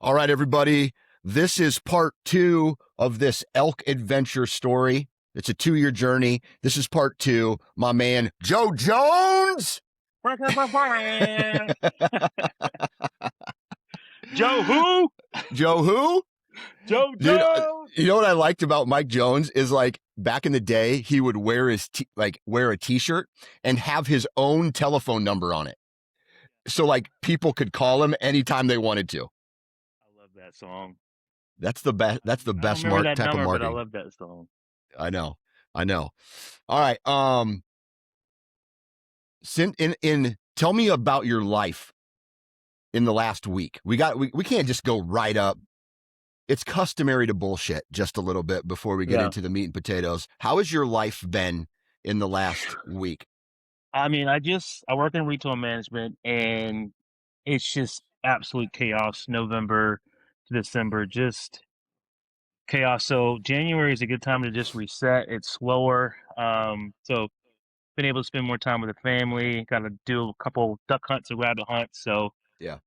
All right, everybody. This is part 2 of this elk adventure story. It's a 2-year journey. This is part 2. My man, Joe Jones. Joe who? Joe who? Joe Dude, Jones. you know what I liked about Mike Jones is like back in the day, he would wear wear a t-shirt and have his own telephone number on it. So like people could call him anytime they wanted to. I love that song. That's the best. That's the I don't best remember that type of number, but I marketing. love that song. I know. All right. Tell me about your life in the last week. We can't just go right up. It's customary to bullshit just a little bit before we get into the meat and potatoes. How has your life been in the last week? I mean, I work in retail management, and it's just absolute chaos. November to December, just chaos. So January is a good time to just reset. It's slower. So been able to spend more time with the family. Got to do a couple duck hunts and rabbit hunts. So Yeah.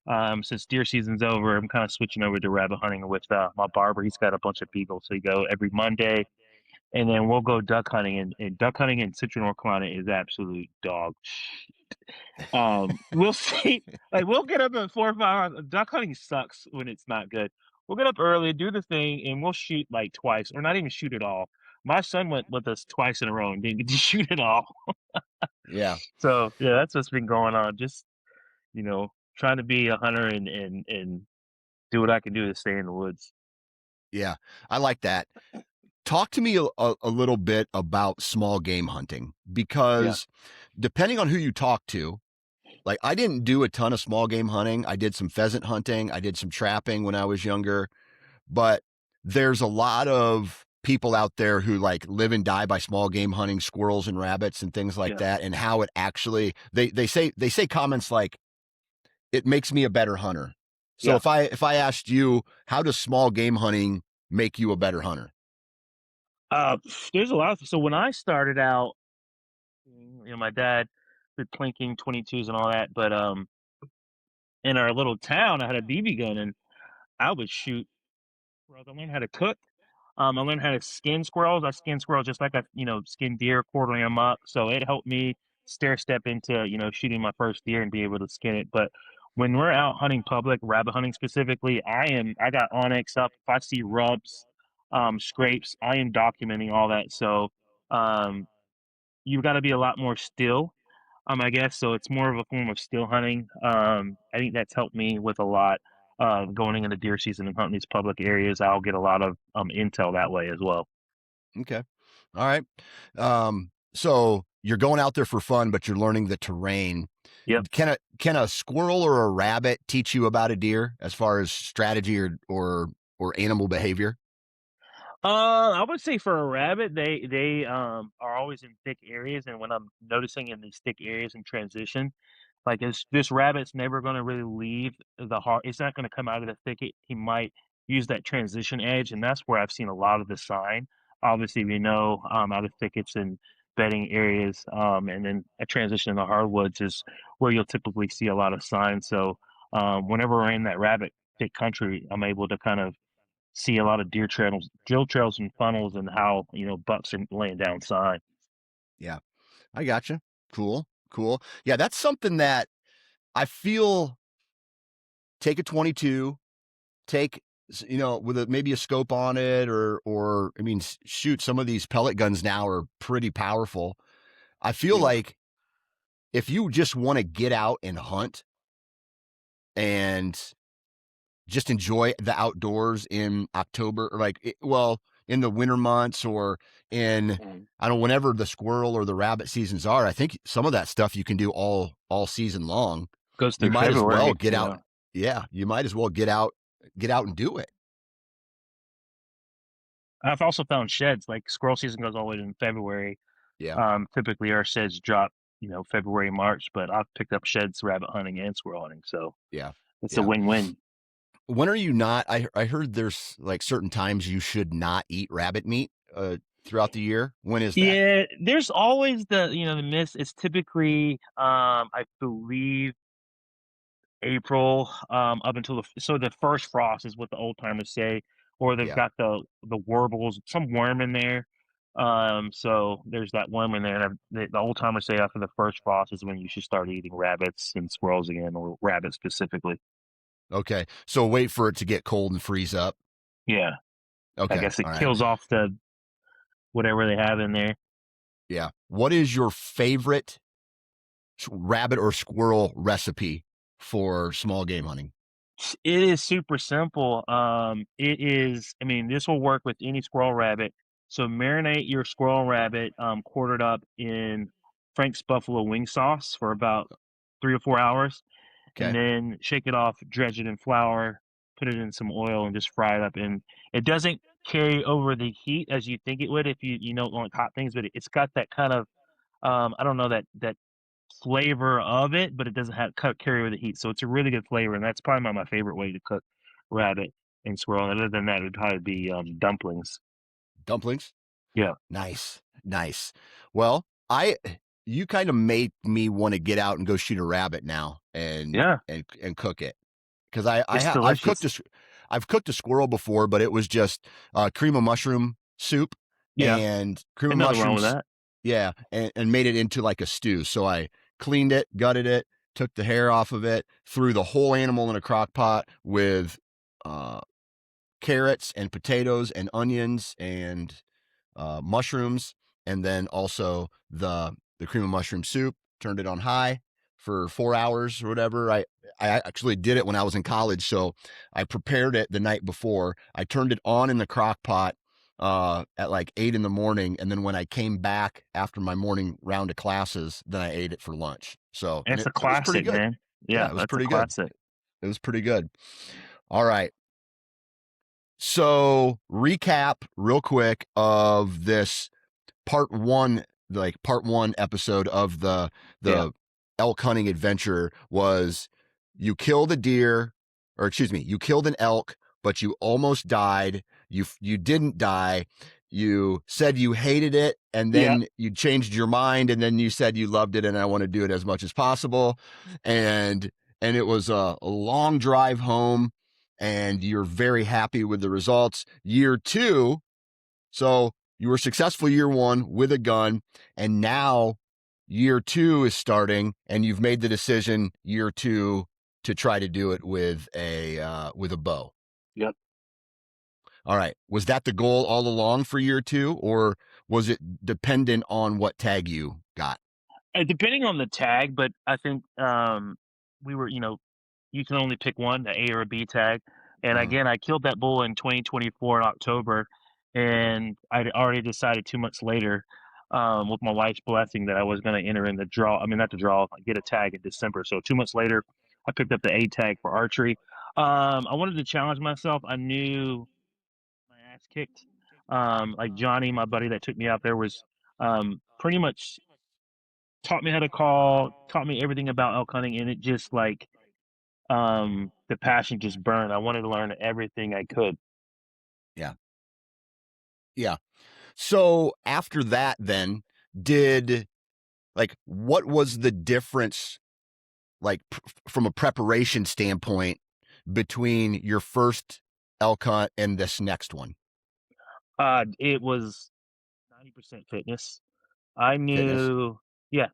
Since deer season's over, I'm kind of switching over to rabbit hunting with my barber. He's got a bunch of people, so we go every Monday, and then we'll go duck hunting. And duck hunting in Central North Carolina is absolute dog shit. We'll see. Like we'll get up at 4 or 5 hours. Duck hunting sucks when it's not good. We'll get up early, do the thing, and we'll shoot like twice, or not even shoot at all. My son went with us twice in a row and didn't get to shoot at all. Yeah. So yeah, that's what's been going on. Just trying to be a hunter and do what I can do to stay in the woods. Yeah. I like that. Talk to me a little bit about small game hunting, because depending on who you talk to, like I didn't do a ton of small game hunting. I did some pheasant hunting. I did some trapping when I was younger, but there's a lot of people out there who like live and die by small game hunting, squirrels and rabbits and things like that. And how it actually, they say comments like, it makes me a better hunter. So if I asked you, how does small game hunting make you a better hunter? There's a lot so when I started out, my dad did plinking 22s and all that, but in our little town I had a BB gun, and I would shoot squirrels. I learned how to cook. I learned how to skin squirrels. I skin squirrels just like I skin deer, quartering them up. So it helped me stair step into shooting my first deer and be able to skin it. But when we're out hunting public, rabbit hunting specifically, I got Onyx up. If I see rubs, scrapes, I am documenting all that. So you've got to be a lot more still, I guess. So it's more of a form of still hunting. I think that's helped me with a lot. Going into deer season and hunting these public areas, I'll get a lot of intel that way as well. Okay. All right. So you're going out there for fun, but you're learning the terrain. Yep. Can a squirrel or a rabbit teach you about a deer as far as strategy or animal behavior? I would say for a rabbit, they are always in thick areas, and when I'm noticing in these thick areas in transition, like this rabbit's never going to really leave the heart. It's not going to come out of the thicket. He might use that transition edge, and that's where I've seen a lot of the sign. Obviously, we know out of thickets and bedding areas, and then a transition in the hardwoods is where you'll typically see a lot of signs. So whenever we're in that rabbit thick country, I'm able to kind of see a lot of drill trails and funnels, and how bucks are laying down sign. Yeah, I gotcha. Cool. Yeah, that's something that I feel. Take a 22, take with maybe a scope on it, or I mean, shoot, some of these pellet guns now are pretty powerful. I feel like if you just want to get out and hunt and just enjoy the outdoors in October, or in the winter months, or in, I don't know, whenever the squirrel or the rabbit seasons are, I think some of that stuff you can do all season long. Goes You through might as February. well get out. Yeah, you might as well get out and do it. I've also found sheds, like squirrel season goes all the way in February. Yeah. Typically our sheds drop, February, March, but I've picked up sheds rabbit hunting and squirrel hunting. So Yeah. it's a win-win. When are you not? I heard there's like certain times you should not eat rabbit meat throughout the year. When is that? Yeah, there's always the miss. It's typically, I believe, April, up until the first frost is what the old timers say, or they've Yeah. got the warbles, some worm in there. So there's that worm in there, and the old timers say after the first frost is when you should start eating rabbits and squirrels again, or rabbits specifically. Okay. So wait for it to get cold and freeze up. Yeah, I Okay. guess it All right. kills off the whatever they have in there. Yeah. What is your favorite rabbit or squirrel recipe for small game hunting? It is super simple. It is, I mean, this will work with any squirrel rabbit. So marinate your squirrel rabbit, quartered up in Frank's buffalo wing sauce for about 3 or 4 hours, and Okay. then shake it off, dredge it in flour, put it in some oil, and just fry it up. And it doesn't carry over the heat as you think it would if you don't like hot things, but it's got that kind of I don't know, that flavor of it, but it doesn't have carry with the heat. So it's a really good flavor, and that's probably my favorite way to cook rabbit and squirrel. And other than that, it'd probably be dumplings. Dumplings? Yeah, Nice. Nice. Well, I you kind of made me want to get out and go shoot a rabbit now yeah, and cook it. Because it's I've delicious. I've cooked a squirrel before, but it was just cream of mushroom soup Yeah, and cream of ain't nothing wrong with mushrooms. that. Yeah, and made it into like a stew. So I cleaned it, gutted it, took the hair off of it, threw the whole animal in a crock pot with uh, carrots and potatoes and onions and mushrooms, and then also the cream of mushroom soup. Turned it on high for 4 hours or whatever. I actually did it when I was in college, so I prepared it the night before. I turned it on in the crock pot at like 8 in the morning, and then when I came back after my morning round of classes, then I ate it for lunch. So, and It's a it was pretty classic, good. man. Yeah, Yeah, it was that's a pretty good. classic. It was pretty good. All right. So, recap real quick of this part one, like part one episode of Yeah, the elk hunting adventure was you killed a deer, or excuse me, you killed an elk, but you almost died. You didn't die. You said you hated it, and yeah. then you changed your mind, and then you said you loved it, and I want to do it as much as possible. And and it was a long drive home, and you're very happy with the results. Year two, so you were successful year one with a gun, and now year two is starting, and you've made the decision year two to try to do it with a bow. Yep. All right. Was that the goal all along for year two, or was it dependent on what tag you got? Depending on the tag, but I think we were, you can only pick one, the A or a B tag. And Uh, again, I killed that bull in 2024 in October, and I'd already decided 2 months later, with my wife's blessing, that I was going to enter in the draw. I mean, not the draw, get a tag in December. So 2 months later, I picked up the A tag for archery. I wanted to challenge myself. I knew my ass kicked. Like Johnny, my buddy that took me out there, was pretty much taught me how to call, taught me everything about elk hunting, and it just like the passion just burned. I wanted to learn everything I could. yeah. Yeah. So after that, then did like what was the difference, like from a preparation standpoint, between your first elk hunt and this next one? It was 90% fitness. I Fitness. knew, yeah,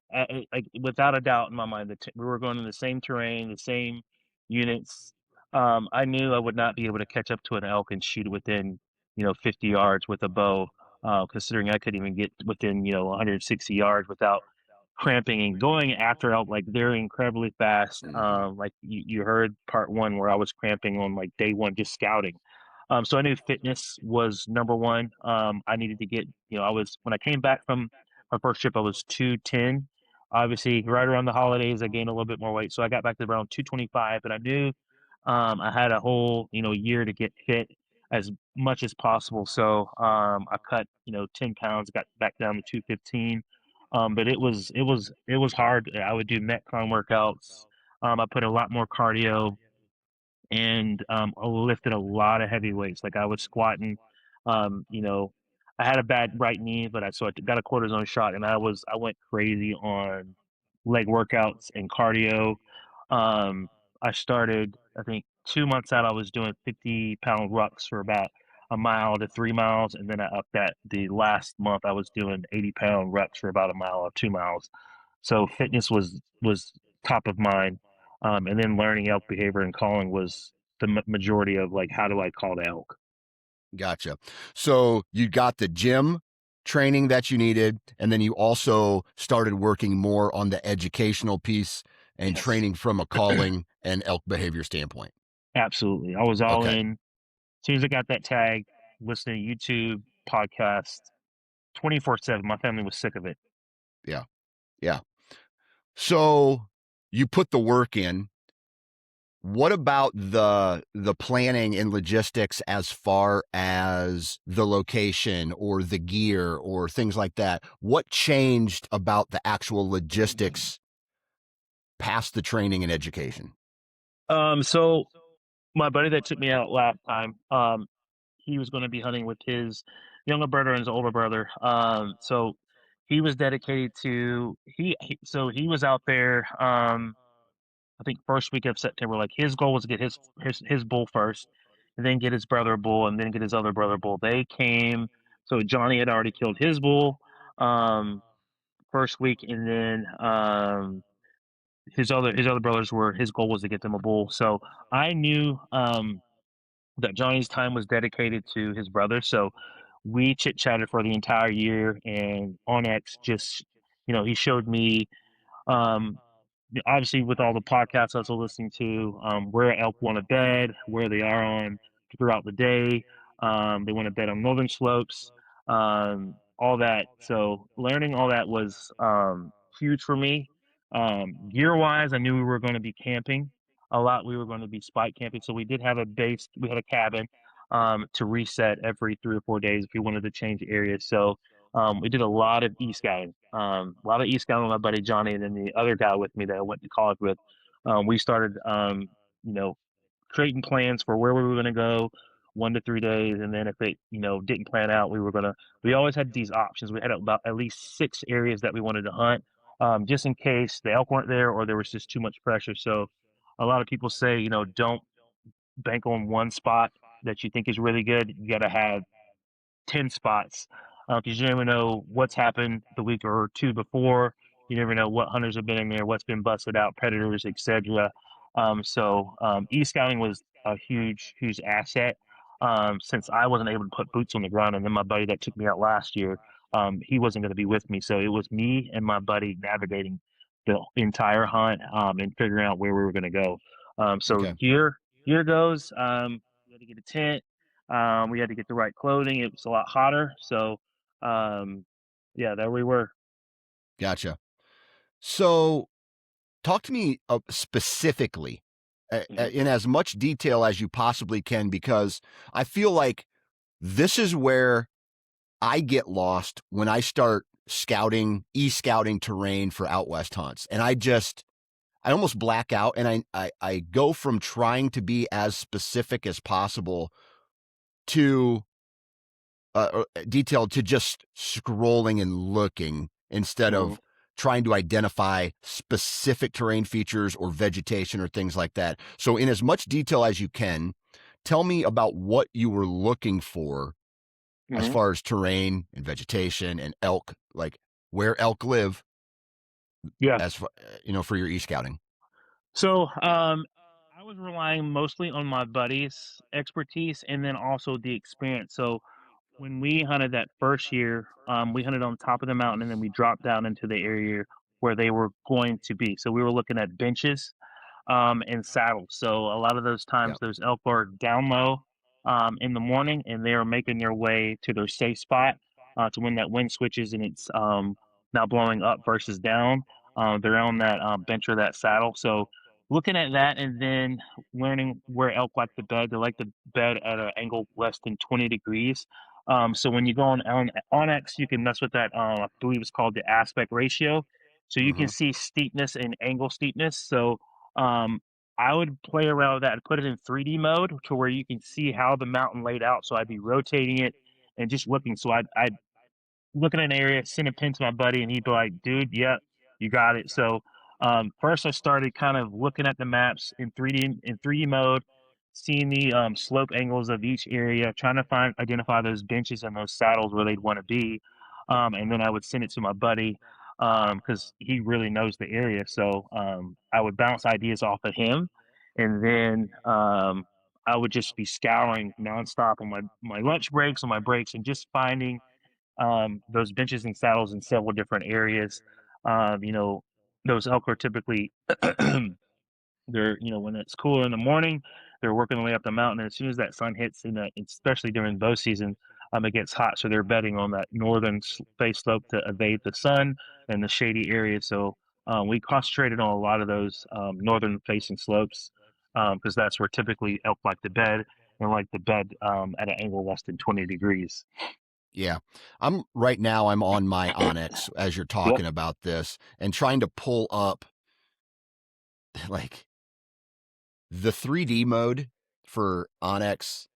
without a doubt in my mind that we were going in the same terrain, the same units. I knew I would not be able to catch up to an elk and shoot it within, 50 yards with a bow, considering I couldn't even get within, 160 yards without cramping and going after elk. Like they're incredibly fast. Mm-hmm. Like you heard part one where I was cramping on like day one just scouting. So I knew fitness was number one. I needed to get, I was, when I came back from my first trip, I was 210. Obviously, right around the holidays, I gained a little bit more weight. So I got back to around 225, but I knew I had a whole, year to get fit as much as possible. So I cut, 10 pounds, got back down to 215. But it was hard. I would do Metcon workouts. I put a lot more cardio, and I lifted a lot of heavy weights. Like I was squatting, I had a bad right knee, but I got a cortisone shot, and I went crazy on leg workouts and cardio. I started, I think 2 months out, I was doing 50-pound rucks for about a mile to 3 miles. And then I upped that the last month, I was doing 80-pound rucks for about a mile or 2 miles. So fitness was top of mind. And then learning elk behavior and calling was the majority of like, how do I call the elk? Gotcha. So you got the gym training that you needed, and then you also started working more on the educational piece and Yes, training from a calling and elk behavior standpoint. absolutely. I was all Okay. in. As soon as I got that tag, listening to YouTube, podcast, 24/7. My family was sick of it. Yeah. Yeah. So you put the work in. What about the planning and logistics as far as the location or the gear or things like that? What changed about the actual logistics past the training and education? So my buddy that took me out last time, he was going to be hunting with his younger brother and his older brother. So he was dedicated to so he was out there. I think first week of September. Like his goal was to get his bull first, and then get his brother a bull, and then get his other brother a bull. They came. So Johnny had already killed his bull first week, and then his other brothers were his goal was to get them a bull. So I knew that Johnny's time was dedicated to his brother. So we chit chatted for the entire year, and on X just he showed me um, obviously with all the podcasts I was listening to, where elk want to bed, where they are on throughout the day. They want to bed on northern slopes, all that. So learning all that was huge for me. Gear wise, I knew we were going to be camping a lot. We were going to be spike camping, so we did have a base. We had a cabin to reset every 3 or 4 days if we wanted to change areas. So we did a lot of e-scouting, a lot of e-scouting with my buddy Johnny, and then the other guy with me that I went to college with. We started, you know, creating plans for where we were going to go 1 to 3 days, and then if it, didn't plan out, we always had these options. We had about at least 6 areas that we wanted to hunt, just in case the elk weren't there or there was just too much pressure. So a lot of people say, don't bank on one spot that you think is really good. You got to have 10 spots because you never know what's happened the week or two before. You never know what hunters have been in there, what's been busted out, predators, etc. E-scouting was a huge, huge asset since I wasn't able to put boots on the ground. And then my buddy that took me out last year, he wasn't going to be with me. So it was me and my buddy navigating the entire hunt and figuring out where we were going to go. So Okay. gear goes, we had to get a tent, we had to get the right clothing. It was a lot hotter, so um, yeah, there we were. Gotcha. So talk to me specifically Mhm. in as much detail as you possibly can, because I feel like this is where I get lost when I start scouting, e-scouting terrain for out west hunts. And I almost black out, and I go from trying to be as specific as possible to detailed to just scrolling and looking instead Mhm. of trying to identify specific terrain features or vegetation or things like that. So, in as much detail as you can, tell me about what you were looking for as Mhm. far as terrain and vegetation and elk, like where elk live, Yeah. as far, for your e-scouting. So I was relying mostly on my buddy's expertise and then also the experience. So when we hunted that first year, we hunted on top of the mountain and then we dropped down into the area where they were going to be. So we were looking at benches and saddles. So a lot of those Yeah. times, those elk are down low in the morning, and they are making their way to their safe spot to when that wind switches and it's now blowing up versus down. They're on that bench or that saddle. So looking at that and then learning where elk like to bed, they like to bed at an angle less than 20 degrees. So when you go on X, you can mess with that. I believe it's called the aspect ratio. So you can Hmm. see steepness and angle steepness. So um, I would play around with that and put it in 3D mode to where you can see how the mountain laid out. So I'd be rotating it and just looking. So I'd look at an area, send a pin to my buddy, and he'd be like, "Dude, yeah, you got it." So First, I started kind of looking at the maps in 3D mode, seeing the slope angles of each area, trying to identify those benches and those saddles where they'd want to be, and then I would send it to my buddy because he really knows the area. So I would bounce ideas off of him, and then I would just be scouring nonstop on my lunch breaks, on my breaks, and just finding those benches and saddles in several different areas. You know, those elk are typically they're when it's cooler in the morning, they're working their way up the mountain. And as soon as that sun hits, in that, especially during bow season, it gets hot. So they're bedding on that northern face slope to evade the sun and the shady areas. So we concentrated on a lot of those northern facing slopes because that's where typically elk like to bed and like to bed at an angle less than 20 degrees. Yeah. I'm on my Onyx as you're Yep. talking about this and trying to pull up like the 3D mode for Onyx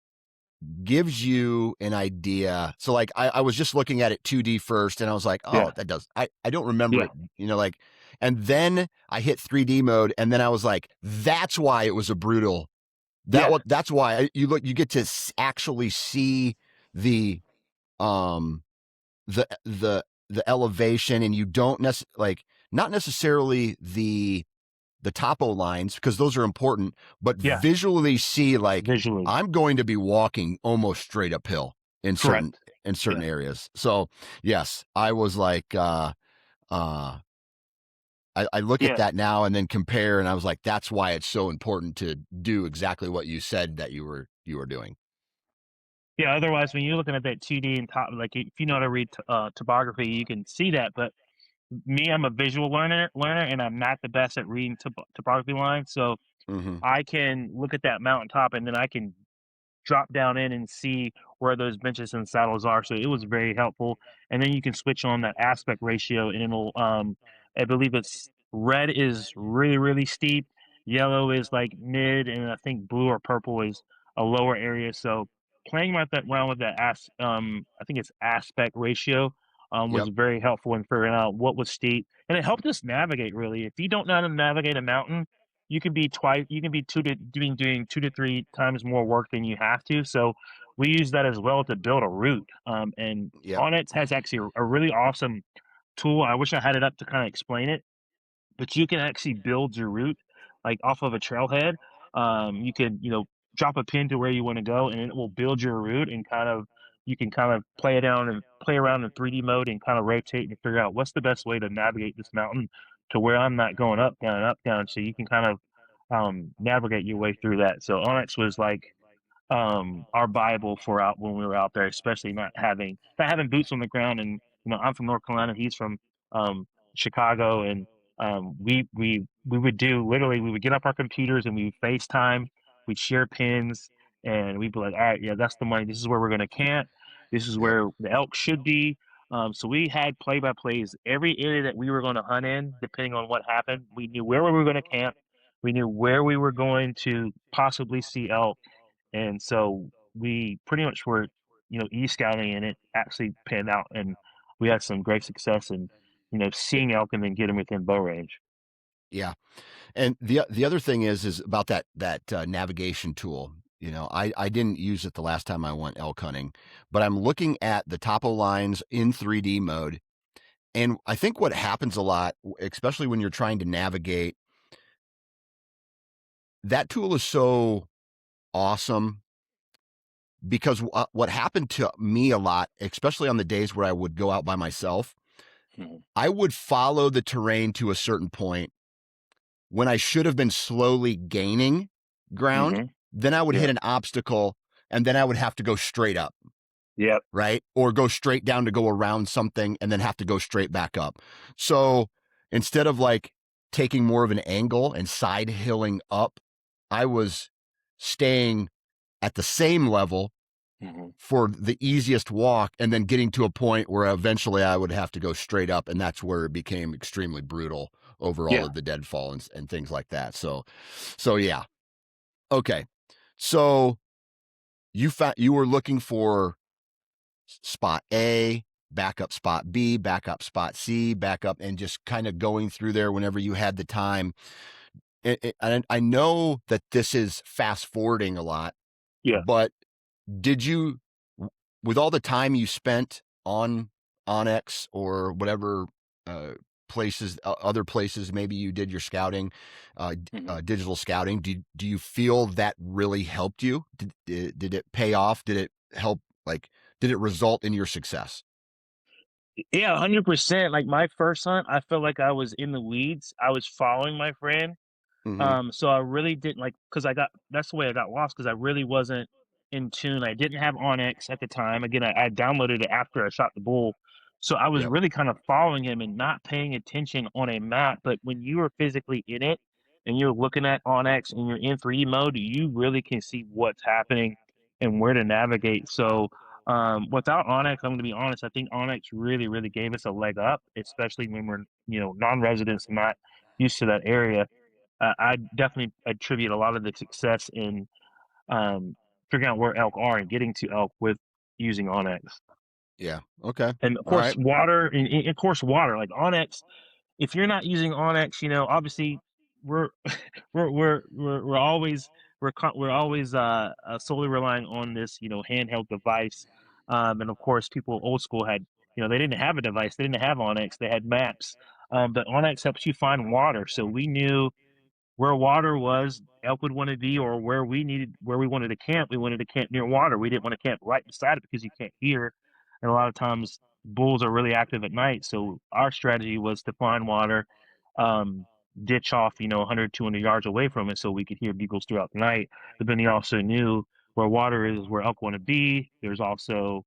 gives you an idea. So like I was just looking at it 2D first and I was like, oh, Yeah. that does I don't remember Yeah. it, like, and then I hit 3D mode and then I was like, that's why it was a brutal. Yeah. That's why you get to actually see the um the elevation, and you don't like, not necessarily the topo lines because those are important, but Yeah. visually see like Visually. I'm going to be walking almost straight uphill Correct. in certain Yeah. areas. So yes, I was like, uh, I look at Yeah. that now and then compare, and I was like, that's why it's so important to do exactly what you said that you were doing. Yeah. Otherwise, when you're looking at that 2D and top, like if you know how to read topography, you can see that. But me, I'm a visual learner, and I'm not the best at reading topography lines. So Hmm. I can look at that mountaintop, and then I can drop down in and see where those benches and saddles are. So it was very helpful. And then you can switch on that aspect ratio, and it'll I believe it's red is really really steep, yellow is like mid, and I think blue or purple is a lower area. So playing with that around with that I think it's aspect ratio was Yep. very helpful in figuring out what was steep, and it helped us navigate really. If you don't know how to navigate a mountain, you can be doing 2 to 3 times more work than you have to. So we use that as well to build a route. And Yep. Onnit has actually a really awesome tool. I wish I had it up to kind of explain it, but you can actually build your route like off of a trailhead. You can, drop a pin to where you want to go, and it will build your route and kind of you can kind of play it down and play around in 3D mode and kind of rotate and figure out what's the best way to navigate this mountain to where I'm not going up, down, up, down. So you can kind of navigate your way through that. So Onyx was like our Bible for out when we were out there, especially not having boots on the ground. And I'm from North Carolina, he's from um, Chicago, and we would do literally we would get up our computers and we would FaceTime, we'd share pins, and we'd be like, all right, yeah, that's the money. This is where we're gonna camp. This is Yep. where the elk should be. So we had play by plays every area that we were going to hunt in, depending on what happened. We knew where we were going to camp. We knew where we were going to possibly see elk, and so we pretty much were, e-scouting, and it actually panned out, and we had some great success in, seeing elk and then getting within bow range. Yeah. And the other thing is about that navigation tool. I didn't use it the last time I went elk hunting, but I'm looking at the topo lines in 3D mode, and I think what happens a lot, especially when you're trying to navigate, that tool is so awesome because what happened to me a lot, especially on the days where I would go out by myself, Mhm. I would follow the terrain to a certain point when I should have been slowly gaining ground. Mhm. Then I would hit Yeah. an obstacle, and then I would have to go straight up, Yep. right? Or go straight down to go around something and then have to go straight back up. So instead of like taking more of an angle and side hilling up, I was staying at the same level Mhm. for the easiest walk and then getting to a point where eventually I would have to go straight up. And that's where it became extremely brutal over all Yeah. of the deadfall and things like that. So yeah. Okay. So you were looking for spot A. backup spot B, backup spot C, backup, and just kind of going through there whenever you had the time. And I know that this is fast forwarding a lot, Yeah. but did you, with all the time you spent on Onyx or whatever uh, places, other places, maybe you did your scouting, Mhm. digital scouting, do you feel that really helped you? Did it pay off? Did it help? Like, did it result in your success? Yeah, 100%. Like my first hunt, I felt like I was in the weeds. I was following my friend. Hmm. So I really didn't like because I got that's the way I got lost because I really wasn't in tune. I didn't have Onyx at the time. Again, I downloaded it after I shot the bull. So I was Yep. really kind of following him and not paying attention on a map. But when you are physically in it and you're looking at Onyx and you're in 3D mode, you really can see what's happening and where to navigate. So without Onyx, I'm going to be honest, I think Onyx really, really gave us a leg up, especially when we're, non-residents and not used to that area. I definitely attribute a lot of the success in figuring out where elk are and getting to elk with using Onyx. Yeah. Okay. And of All course, right. water, and of course, water like Onyx. If you're not using Onyx, obviously we're we're always we're always solely relying on this handheld device. And of course, people old school had they didn't have a device, they didn't have Onyx, they had maps. But Onyx helps you find water, so we knew where water was, elk would want to be, or where we wanted to camp. We wanted to camp near water. We didn't want to camp right beside it because you can't hear. And a lot of times bulls are really active at night. So our strategy was to find water, um, ditch off, 100, 200 yards away from it so we could hear bugles throughout the night. But then you also knew where water is where elk want to be. There's also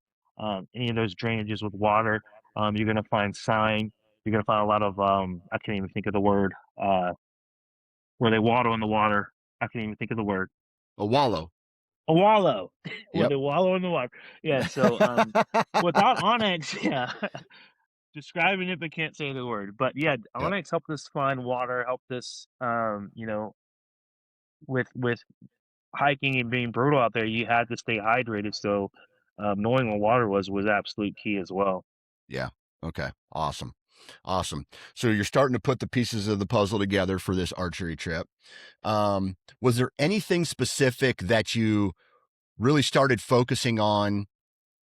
any of those drainages with water. You're going to find sign. You're going to find a lot of, I can't even think of the word. Where they waddle in the water. I can't even think of the word. A wallow. A wallow. Where Yep. they wallow in the water. Yeah, so, without Onyx, yeah, describing it but can't say the word. But yeah, Yep. Onyx helped us find water, helped us, with hiking and being brutal out there, you had to stay hydrated. So, knowing what water was absolute key as well. Yeah. Okay. Awesome. Awesome. So you're starting to put the pieces of the puzzle together for this archery trip. Was there anything specific that you really started focusing on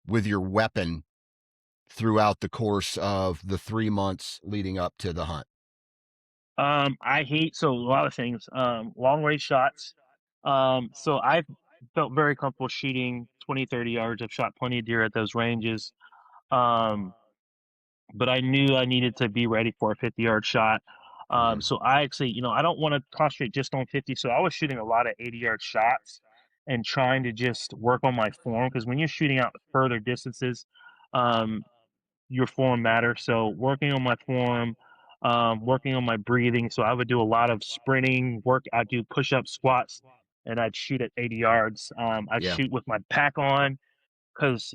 with your weapon throughout the course of the 3 months leading up to the hunt? I hate so a lot of things. Long range shots. So I felt very comfortable shooting 20, 30 yards. I've shot plenty of deer at those ranges. Um, but I knew I needed to be ready for a 50-yard shot. Hmm. So I actually, I don't want to concentrate just on 50. So I was shooting a lot of 80-yard shots and trying to just work on my form because when you're shooting out further distances, um, your form matters. So working on my form, working on my breathing. So I would do a lot of sprinting work. I'd do push up squats and I'd shoot at 80 yards. I'd Yeah. shoot with my pack on. 'Cause,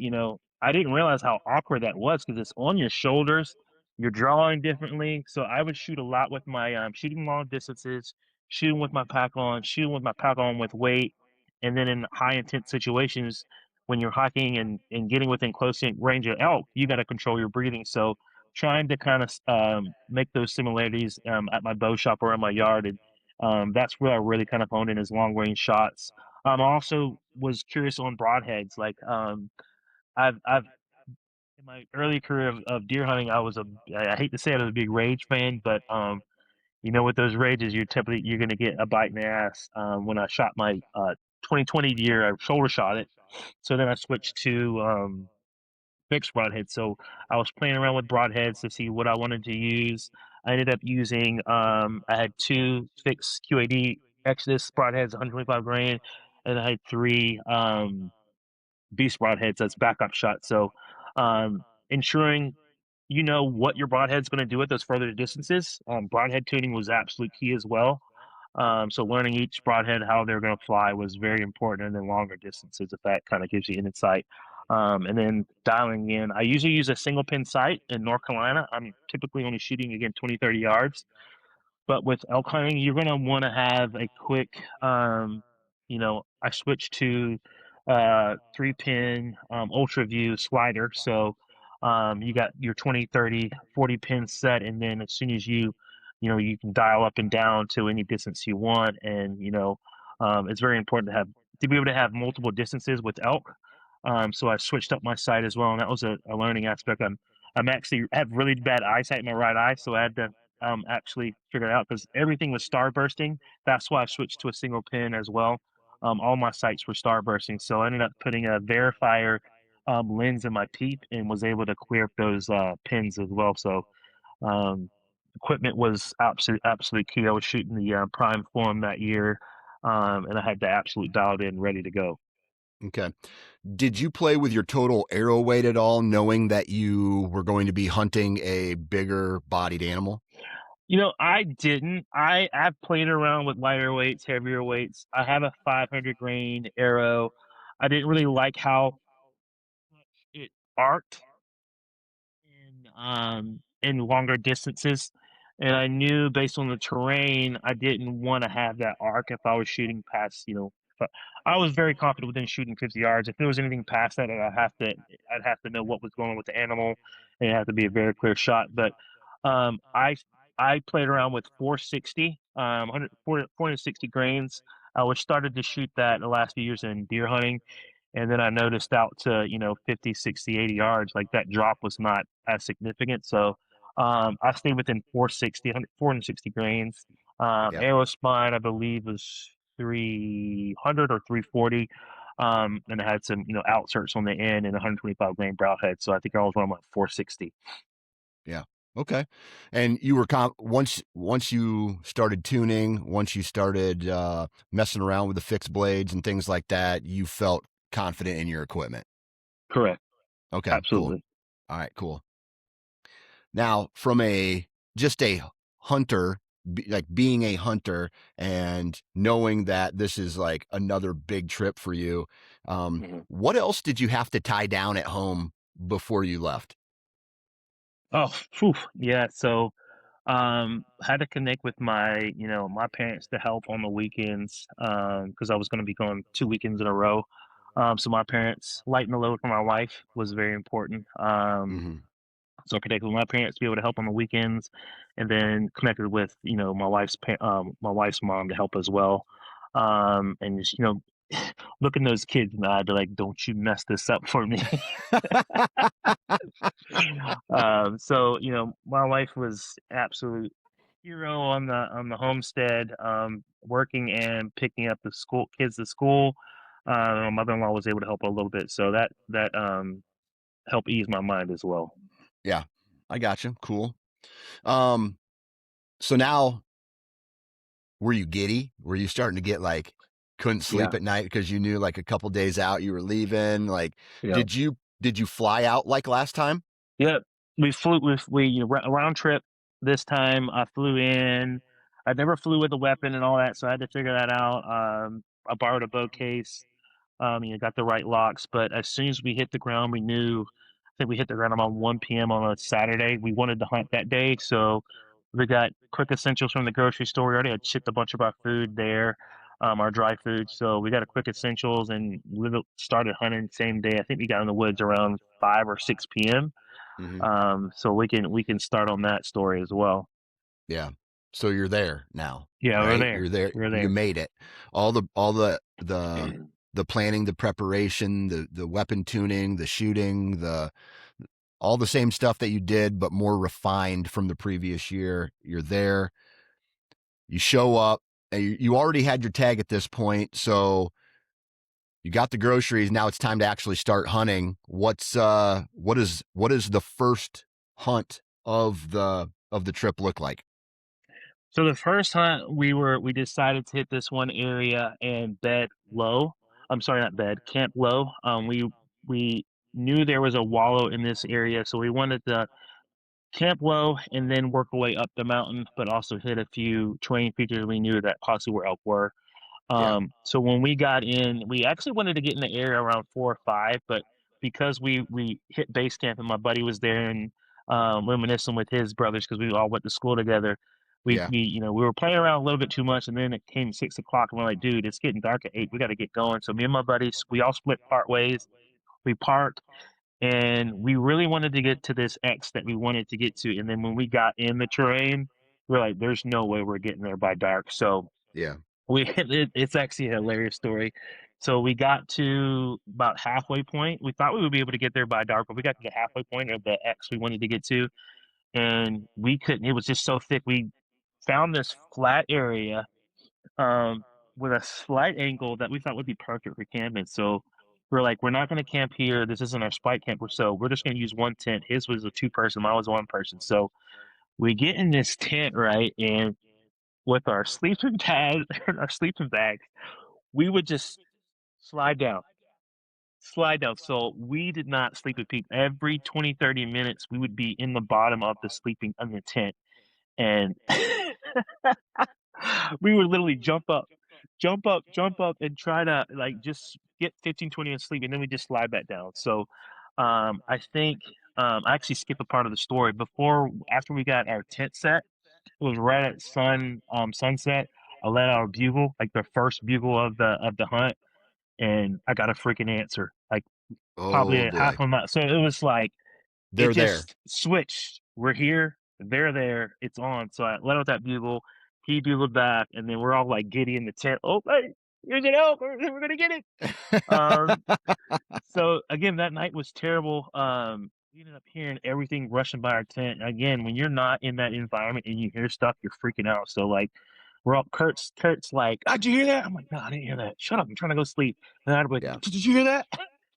I didn't realize how awkward that was because it's on your shoulders, you're drawing differently, so I would shoot a lot with my, shooting long distances, shooting with my pack on with weight, and then in high intent situations, when you're hiking and getting within close range of elk, you gotta control your breathing, so trying to kinda make those similarities, at my bow shop or in my yard, and, that's where I really kind of honed in is long range shots. I also was curious on broadheads. Like, I've in my early career of deer hunting, I hate to say it, I was a big rage fan, but with those rages, you're gonna get a bite in the ass. When I shot my 2020 deer, I shoulder shot it, so then I switched to fixed broadheads. So I was playing around with broadheads to see what I wanted to use. I ended up using I had two fixed QAD Exodus broadheads, 125 grain, and I had three beast broadheads as backup shots. So ensuring you know what your broadhead's going to do at those further distances. Broadhead tuning was absolute key as well. So learning each broadhead how they're going to fly was very important, and then longer distances if that kind of gives you insight. And then dialing in. I usually use a single pin sight in North Carolina. I'm typically only shooting again 20, 30 yards. But with elk hunting, you're gonna want to have a quick, I switched to 3 pin ultra view slider. So You got your 20, 30, 40 pins set, and then as soon as you can dial up and down to any distance you want. And, it's very important to be able to have multiple distances with elk. So I switched up my sight as well, and that was a learning aspect. I'm actually have really bad eyesight in my right eye, so I had to actually figure it out because everything was starbursting. That's why I switched to a single pin as well. All my sights were starbursting, so I ended up putting a verifier lens in my peep and was able to clear up those pins as well. So um, equipment was absolute key. I was shooting the prime form that year, and I had the absolute dialed in, ready to go. Okay. Did you play with your total arrow weight at all, knowing that you were going to be hunting a bigger bodied animal? I didn't. I've played around with lighter weights, heavier weights. I have a 500 grain arrow. I didn't really like how much it arced in longer distances. And I knew based on the terrain, I didn't want to have that arc if I was shooting past, but I was very confident within shooting 50 yards. If there was anything past that, I'd have to know what was going on with the animal, and it had to be a very clear shot. But um, I, I played around with 460, 460 grains. I was started to shoot that the last few years in deer hunting, and then I noticed out to, 50, 60, 80 yards, like that drop was not as significant. So I stayed within 460, 460 grains. Yeah. Arrow spine, I believe, was 300 or 340. And I had some, outserts on the end and 125 grain brow head. So I think I was around like 460. Yeah. Okay. And you were once you started tuning, once you started messing around with the fixed blades and things like that, you felt confident in your equipment. Correct. Okay, cool. Absolutely. All right, cool. Now, from a just a hunter, like being a hunter and knowing that this is like another big trip for you, Mhm. what else did you have to tie down at home before you left? Oh, phew, yeah. So had to connect with my parents to help on the weekends, because I was going to be going 2 weekends in a row. So my parents lighten the load for my wife was very important. Hmm. So I connected with my parents to be able to help on the weekends, and then connected with my wife's mom to help as well. And just looking those kids in the eye, be like, "Don't you mess this up for me." So my wife was absolute hero on the homestead, working and picking up the school kids to school. My mother-in-law was able to help a little bit, so that helped ease my mind as well. Yeah, I got you. Cool. Um, so now, were you giddy? Were you starting to get like couldn't sleep Yeah, at night because you knew like a couple days out you were leaving? Like, yeah, did you fly out like last time? yeah. We flew with we round trip this time. I flew in. I never flew with a weapon and all that, so I had to figure that out. I borrowed a bow case. Got the right locks. But as soon as we hit the ground, we knew. I think we hit the ground around 1 p.m. on a Saturday. We wanted to hunt that day, so we got quick essentials from the grocery store. We already had shipped a bunch of our food there, our dry food. So we got a quick essentials and started hunting same day. I think we got in the woods around 5 or 6 p.m. Hmm. So we can start on that story as well. Yeah. So you're there now, Yeah, we're right? there. You're there. We're You there. made it. All the planning, the preparation, the weapon tuning, the shooting, the all the same stuff that you did, but more refined from the previous year. You're there. You show up. And you already had your tag at this point, so you got the groceries. Now it's time to actually start hunting. What is the first hunt of the trip look like? So the first hunt we decided to hit this one area and bed low. I'm sorry, not bed, camp low. We knew there was a wallow in this area, so we wanted to camp low and then work our way up the mountain, but also hit a few terrain features we knew that possibly where elk were. Yeah. So when we got in, we actually wanted to get in the area around 4 or 5, but because we hit base camp and my buddy was there and reminiscing with his brothers because we all went to school together, Yeah. we were playing around a little bit too much, and then it came 6 o'clock, and we're like, dude, it's getting dark at 8. We got to get going. So me and my buddies, we all split part ways. We parked, and we really wanted to get to this X that we wanted to get to. And then when we got in the terrain, we're like, "There's no way we're getting there by dark." So Yeah. it's actually a hilarious story. So we got to about halfway point. We thought we would be able to get there by dark, but we got to the halfway point of the X we wanted to get to, and we couldn't. It was just so thick. We found this flat area um, with a slight angle that we thought would be perfect for camping. So we're like, we're not going to camp here. This isn't our spike camper. So we're just going to use one tent. His was a 2 person, mine was 1 person. So we get in this tent, right? And with our sleeping pads, our sleeping bags, we would just slide down, slide down. So we did not sleep a peep. Every 20, 30 minutes, we would be in the bottom of the sleeping on the tent. And we would literally jump up, and try to like just get 15, 20 minutes sleep, and then we just slide back down. So I think I actually skipped a part of the story. After we got our tent set, it was right at sunset. I let out a bugle, like the first bugle of the hunt, and I got a freaking answer, like probably Oh a boy. half a mile. So it was like it They're there. just switched. We're here, they're there, it's on. So I let out that bugle. He bugled back, and then we're all like giddy in the tent. Oh, hey, here's an elk. We're gonna get it. Um, so again, that night was terrible. We ended up hearing everything rushing by our tent. Again, when you're not in that environment and you hear stuff, you're freaking out. So like, we're all Kurt's like, "Ah, did you hear that?" I'm like, "No, I didn't hear that. Shut up. I'm trying to go sleep." And I'd be like, Yeah. "Did you hear that?"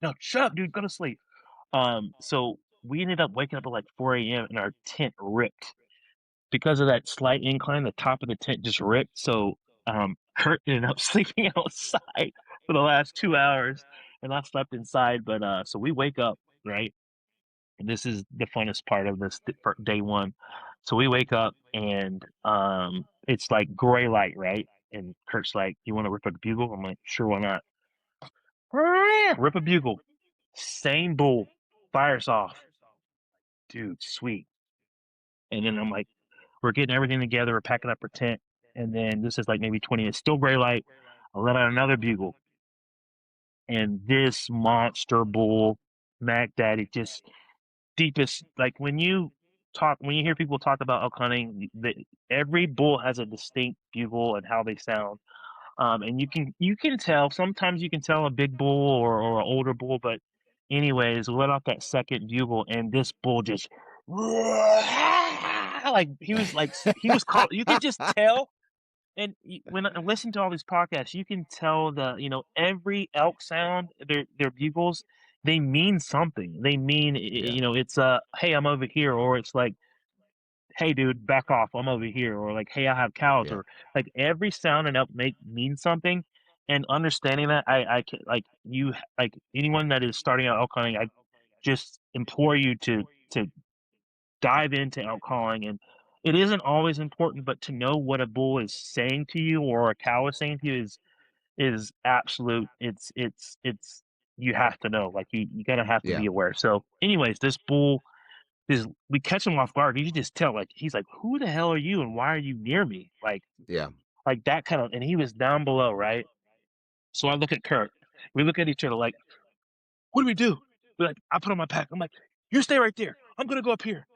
"No, shut up, dude. Go to sleep." So we ended up waking up at like 4 a.m. and our tent ripped because of that slight incline. The top of the tent just ripped. So Kurt ended up sleeping outside for the last 2 hours, and I slept inside. But so we wake up, right, and this is the funnest part of this for day one. So we wake up, and it's like gray light, right? And Kurt's like, "You want to rip a bugle?" I'm like, "Sure, why not?" Rip a bugle. Same bull. Fires off. Dude, sweet. And then I'm like, we're getting everything together, we're packing up our tent, and then this is like maybe 20 minutes, still gray light. I let out another bugle, and this monster bull, Mac Daddy, just deepest. Like when you hear people talk about elk hunting, every bull has a distinct bugle and how they sound. And you can tell. Sometimes you can tell a big bull or an older bull, but anyways, let out that second bugle, and this bull just like he was called. You could just tell. And when I listen to all these podcasts, you can tell every elk sound, their bugles, they mean something. They mean Yeah. it's hey, I'm over here, or it's like, hey dude, back off, I'm over here, or like, hey, I have cows, Yeah. or like every sound and up make means something. And understanding that, like like anyone that is starting out elk hunting, I just implore you to dive into elk calling. And it isn't always important, but to know what a bull is saying to you or a cow is saying to you is absolute. It's you have to know, like you gotta have to Yeah. be aware. So anyways, this bull is we catch him off guard. You can just tell, like, he's like, "Who the hell are you, and why are you near me?" Yeah. Like that kind of. And he was down below, right? So I look at Kurt. We look at each other like, "What do we do?" We're like, I put on my pack. I'm like, "You stay right there. I'm gonna go up here."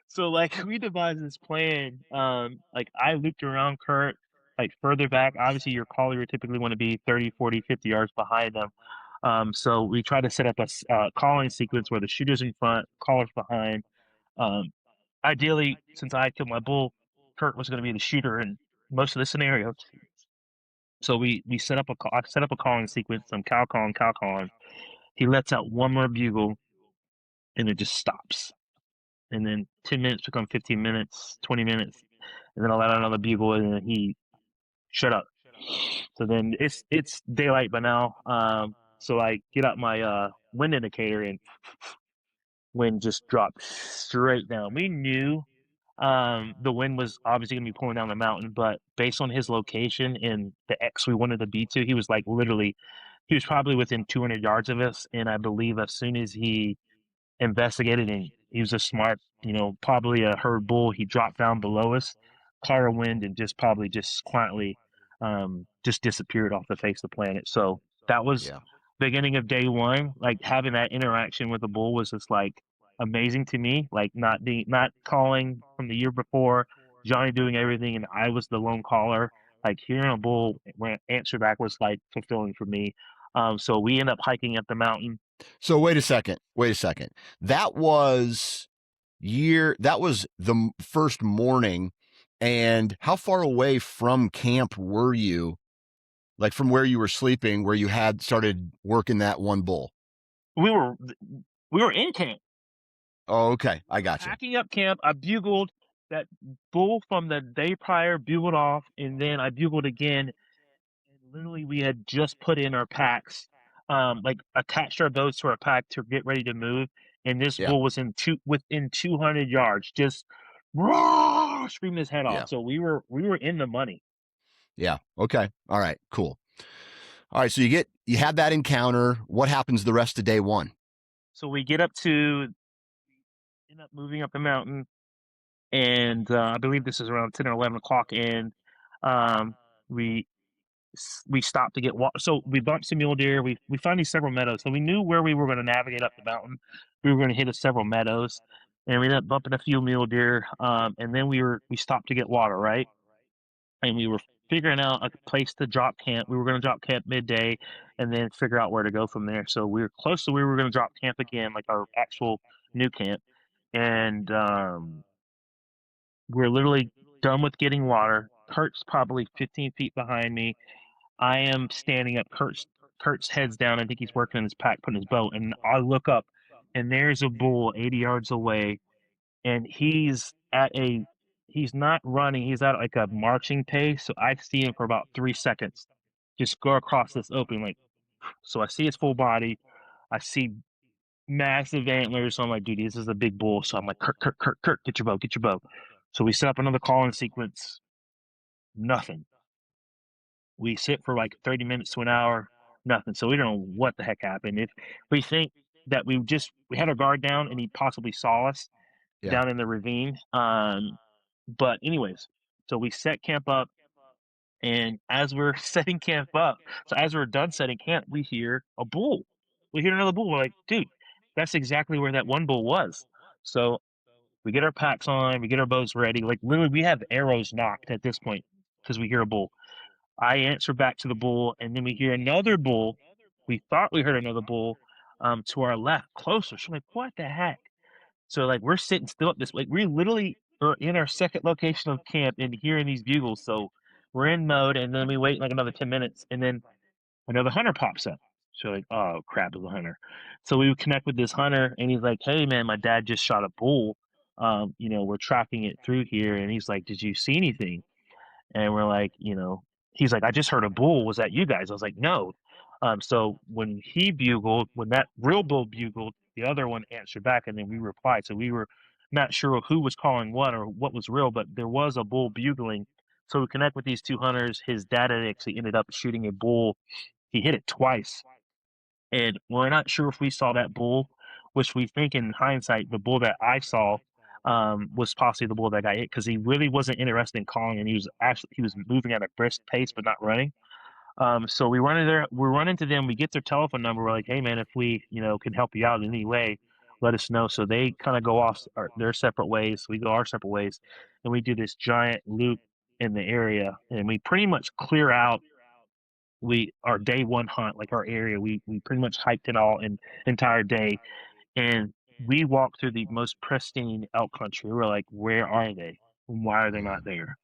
So like we devised this plan. Like I looped around Kurt, like further back. Obviously, your caller would typically want to be 30, 40, 50 yards behind them. So we try to set up a calling sequence where the shooter's in front, caller's behind. Um, Ideally, since I killed my bull, Kurt was going to be the shooter in most of the scenarios. So we set up I set up a calling sequence. I'm cow calling, cow calling. He lets out one more bugle, and it just stops. And then 10 minutes become 15 minutes, 20 minutes, and then I'll let out another bugle, and then he shut up. So then it's daylight by now. So I get out my wind indicator, and wind just dropped straight down. We knew the wind was obviously going to be pulling down the mountain, but based on his location and the X we wanted to be to, he was like literally, he was probably within 200 yards of us. And I believe as soon as he investigated, and he was a smart, probably a herd bull, he dropped down below us, caught a wind, and just probably just quietly just disappeared off the face of the planet. So that was Yeah. beginning of day one, like having that interaction with the bull was just like amazing to me. Like not calling from the year before, Johnny doing everything, and I was the lone caller. Like hearing a bull answer back was like fulfilling for me. So we end up hiking up the mountain. So wait a second. Wait a second. That was that was the first morning. And how far away from camp were you? Like from where you were sleeping, where you had started working that one bull? We were we were in camp, Oh, okay. I got you. packing up camp. I bugled that bull from the day prior, bugled off, and then I bugled again. And literally, we had just put in our packs, like attached our boats to our pack to get ready to move. And this Yeah. bull was within 200 yards, just roar, screaming his head Yeah. off. So we were in the money. Yeah. Okay. All right. Cool. All right. So you had that encounter. What happens the rest of day one? So we get up to end up moving up the mountain, and I believe this is around 10 or 11 o'clock. And um, we we stopped to get water. So we bumped some mule deer. We found these several meadows. So we knew where we were going to navigate up the mountain. We were going to hit several meadows, and we ended up bumping a few mule deer. And then we stopped to get water, right? And we were figuring out a place to drop camp. We were going to drop camp midday, and then figure out where to go from there. So we were close to where we were going to drop camp again, like our actual new camp. And we're literally done with getting water. Kurt's probably 15 feet behind me. I am standing up. Kurt's head's down. I think he's working in his pack, putting his boat. And I look up, and there's a bull 80 yards away, and he's not running. He's at like a marching pace. So I see him for about 3 seconds, just go across this opening. Like, so I see his full body. I see massive antlers. So I'm like, dude, this is a big bull. So I'm like, Kurt, get your bow, get your bow. So we set up another calling sequence. Nothing. We sit for like 30 minutes to an hour, nothing. So we don't know what the heck happened. If we think that we had our guard down and he possibly saw us Yeah. down in the ravine. But anyways, so we set camp up, and as we're setting camp up, so as we're done setting camp, we hear a bull. We hear another bull. We're like, dude, that's exactly where that one bull was. So we get our packs on, we get our bows ready. Like literally, we have arrows knocked at this point because we hear a bull. I answer back to the bull, and then we hear another bull. We thought we heard another bull to our left, closer. So I'm like, what the heck? So like we're sitting still at this, like we literally are in our second location of camp and hearing these bugles. So we're in mode, and then we wait like another 10 minutes, and then another hunter pops up. So like, oh crap, it's a hunter. So we would connect with this hunter, and he's like, hey man, my dad just shot a bull. We're tracking it through here, and he's like, did you see anything? And we're like, he's like, I just heard a bull. Was that you guys? I was like, no. So when he bugled, when that real bull bugled, the other one answered back, and then we replied. So we were not sure who was calling what or what was real, but there was a bull bugling. So we connect with these two hunters. His dad had actually ended up shooting a bull. He hit it twice, and we're not sure if we saw that bull, which we think in hindsight, the bull that I saw was possibly the bull that got hit because he really wasn't interested in calling, and he was moving at a brisk pace but not running. So we run into them, we get their telephone number. We're like, hey man, if we can help you out in any way, let us know. So they kind of go off their separate ways. We go our separate ways, and we do this giant loop in the area, and we pretty much clear out we our day one hunt, like our area. We pretty much hiked it all in entire day, and we walked through the most pristine elk country. We're like, where are they? Why are they not Mm. there?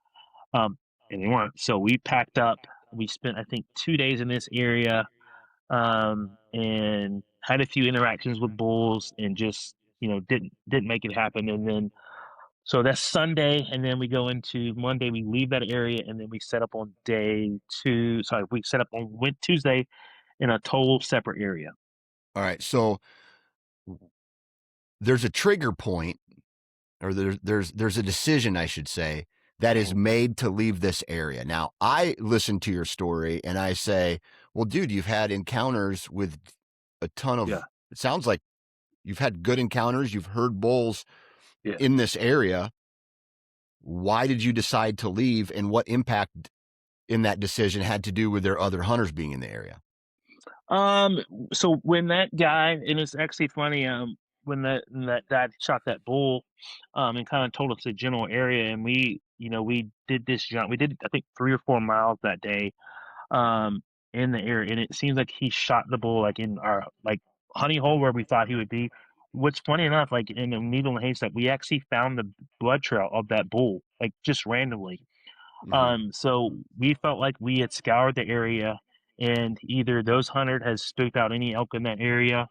Um, and they weren't. So we packed up. We spent, I think, 2 days in this area, and had a few interactions with bulls, and just didn't make it happen. And then so that's Sunday, and then we go into Monday. We leave that area, and then we set up on day two. Sorry, we set up on went Tuesday in a total separate area. All right. So there's a trigger point, or there's a decision, I should say, that is Mhm. made to leave this area. Now, I listen to your story and I say, well, dude, you've had encounters with a ton Yeah, of, it sounds like you've had good encounters. You've heard bulls yeah. in this area. Why did you decide to leave, and what impact in that decision had to do with their other hunters being in the area? Um, so when that guy, and it's actually funny, when that guy shot that bull, and kind of told us the general area, and we did this jump. We did, I think, 3 or 4 miles that day, um, in the area, and it seems like he shot the bull like in our like honey hole where we thought he would be. What's funny enough, like in the needle in the haystack, we actually found the blood trail of that bull, like just randomly. Hmm. So we felt like we had scoured the area, and either those hunters has spooked out any elk in that area.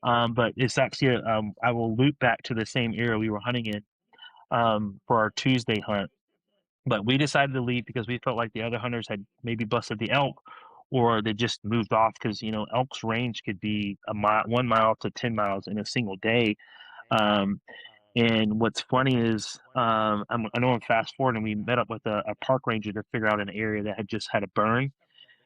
But it's actually, I will loop back to the same area we were hunting in, for our Tuesday hunt. But we decided to leave because we felt like the other hunters had maybe busted the elk, or they just moved off because elk's range could be 1 mile to 10 miles in a single day. Um, and what's funny is, I know I'm fast forward, and we met up with a park ranger to figure out an area that had just had a burn.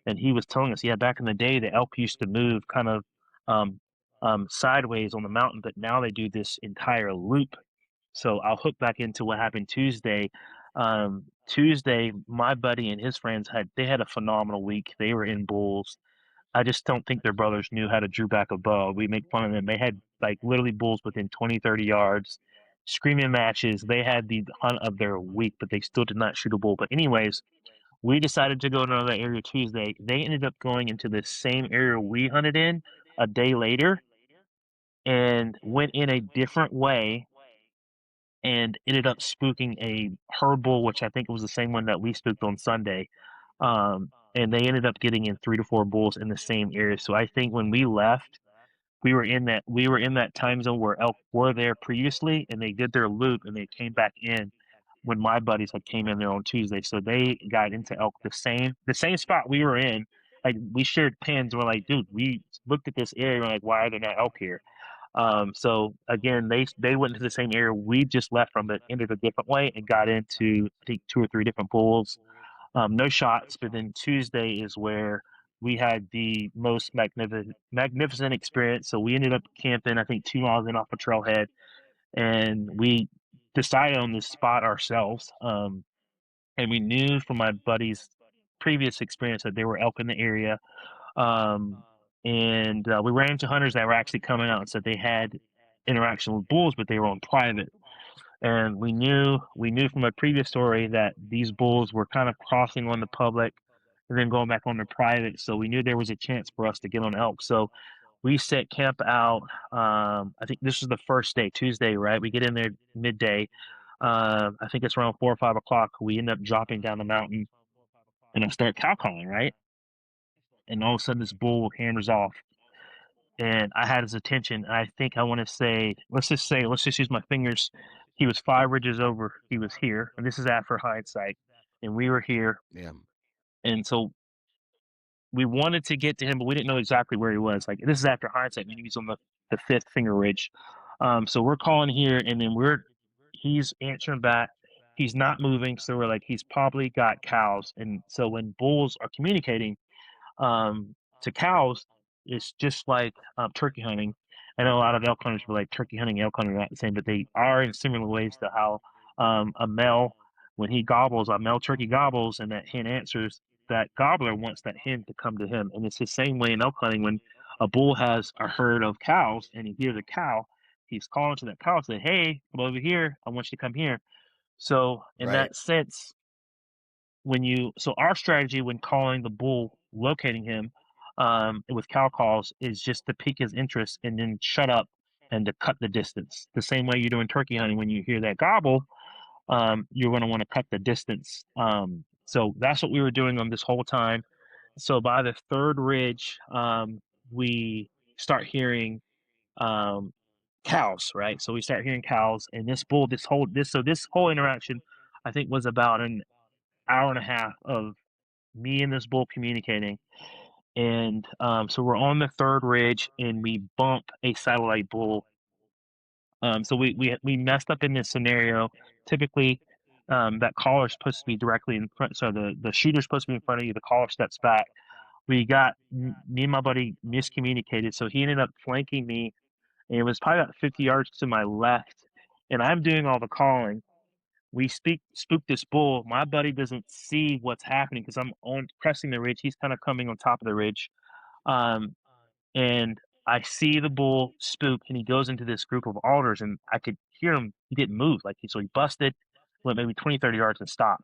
And he was telling us, yeah, back in the day, the elk used to move kind of, um, sideways on the mountain, but now they do this entire loop. So I'll hook back into what happened Tuesday. Tuesday, my buddy and his friends had a phenomenal week. They were in bulls. I just don't think their brothers knew how to drew back a bow. We make fun of them. They had like literally bulls within 20, 30 yards, screaming matches. They had the hunt of their week, but they still did not shoot a bull. But anyways, we decided to go to another area Tuesday. They ended up going into the same area we hunted in a day later and went in a different way and ended up spooking a herd bull, which I think was the same one that we spooked on Sunday. And they ended up getting in 3 to 4 bulls in the same area. So I think when we left, we were in that time zone where elk were there previously, and they did their loop and they came back in when my buddies had came in there on Tuesday. So they got into elk the same spot we were in. Like we shared pins. We're like, dude, we looked at this area. We're like, why are there not elk here? So again, they went to the same area we just left from, but entered a different way and got into, I think, 2 or 3 different bulls. No shots, but then Tuesday is where we had the most magnificent experience. So we ended up camping, I think, 2 miles in off a trailhead, and we decided on this spot ourselves. And we knew from my buddy's previous experience that there were elk in the area. And we ran into hunters that were actually coming out and said they had interaction with bulls, but they were on private. And we knew from a previous story that these bulls were kind of crossing on the public and then going back on the private. So we knew there was a chance for us to get on elk. So we set camp out. I think this was the first day, Tuesday, right? We get in there midday. I think it's around 4 or 5 o'clock. We end up dropping down the mountain, and I start cow calling, right? And all of a sudden, this bull hammers off, and I had his attention. I think I want to say, let's just use my fingers. He was 5 ridges over. He was here, and this is after hindsight, and we were here, Yeah. and so we wanted to get to him, but we didn't know exactly where he was. Like this is after hindsight, meaning he's on the fifth finger ridge. So we're calling here, and then he's answering back. He's not moving, so we're like he's probably got cows, and so when bulls are communicating, to cows, it's just like turkey hunting. I know a lot of elk hunters were like turkey hunting, elk hunting are not the same, but they are in similar ways to how a male, when he gobbles, a male turkey gobbles, and that hen answers. That gobbler wants that hen to come to him, and it's the same way in elk hunting. When a bull has a herd of cows and he hears a cow, he's calling to that cow, saying, "Hey, come over here! I want you to come here." So in Right. that sense, so our strategy when calling the bull, locating him, with cow calls is just to pique his interest and then shut up and to cut the distance. The same way you do in turkey hunting, when you hear that gobble, you're going to want to cut the distance. So that's what we were doing on this whole time. So by the third ridge, we start hearing, um, cows, right? So we start hearing cows, and this bull, this whole interaction, I think, was about an hour and a half of me and this bull communicating. And so we're on the third ridge, and we bump a satellite bull. So we messed up in this scenario. Typically, that caller's supposed to be directly in front. So the shooter's supposed to be in front of you. The caller steps back. Me and my buddy miscommunicated. So he ended up flanking me, and it was probably about 50 yards to my left. And I'm doing all the calling. We spook this bull. My buddy doesn't see what's happening because I'm on pressing the ridge. He's kind of coming on top of the ridge. Um, and I see the bull spook, and he goes into this group of alders, and I could hear him. He didn't move, so he busted, went maybe 20, 30 yards and stopped.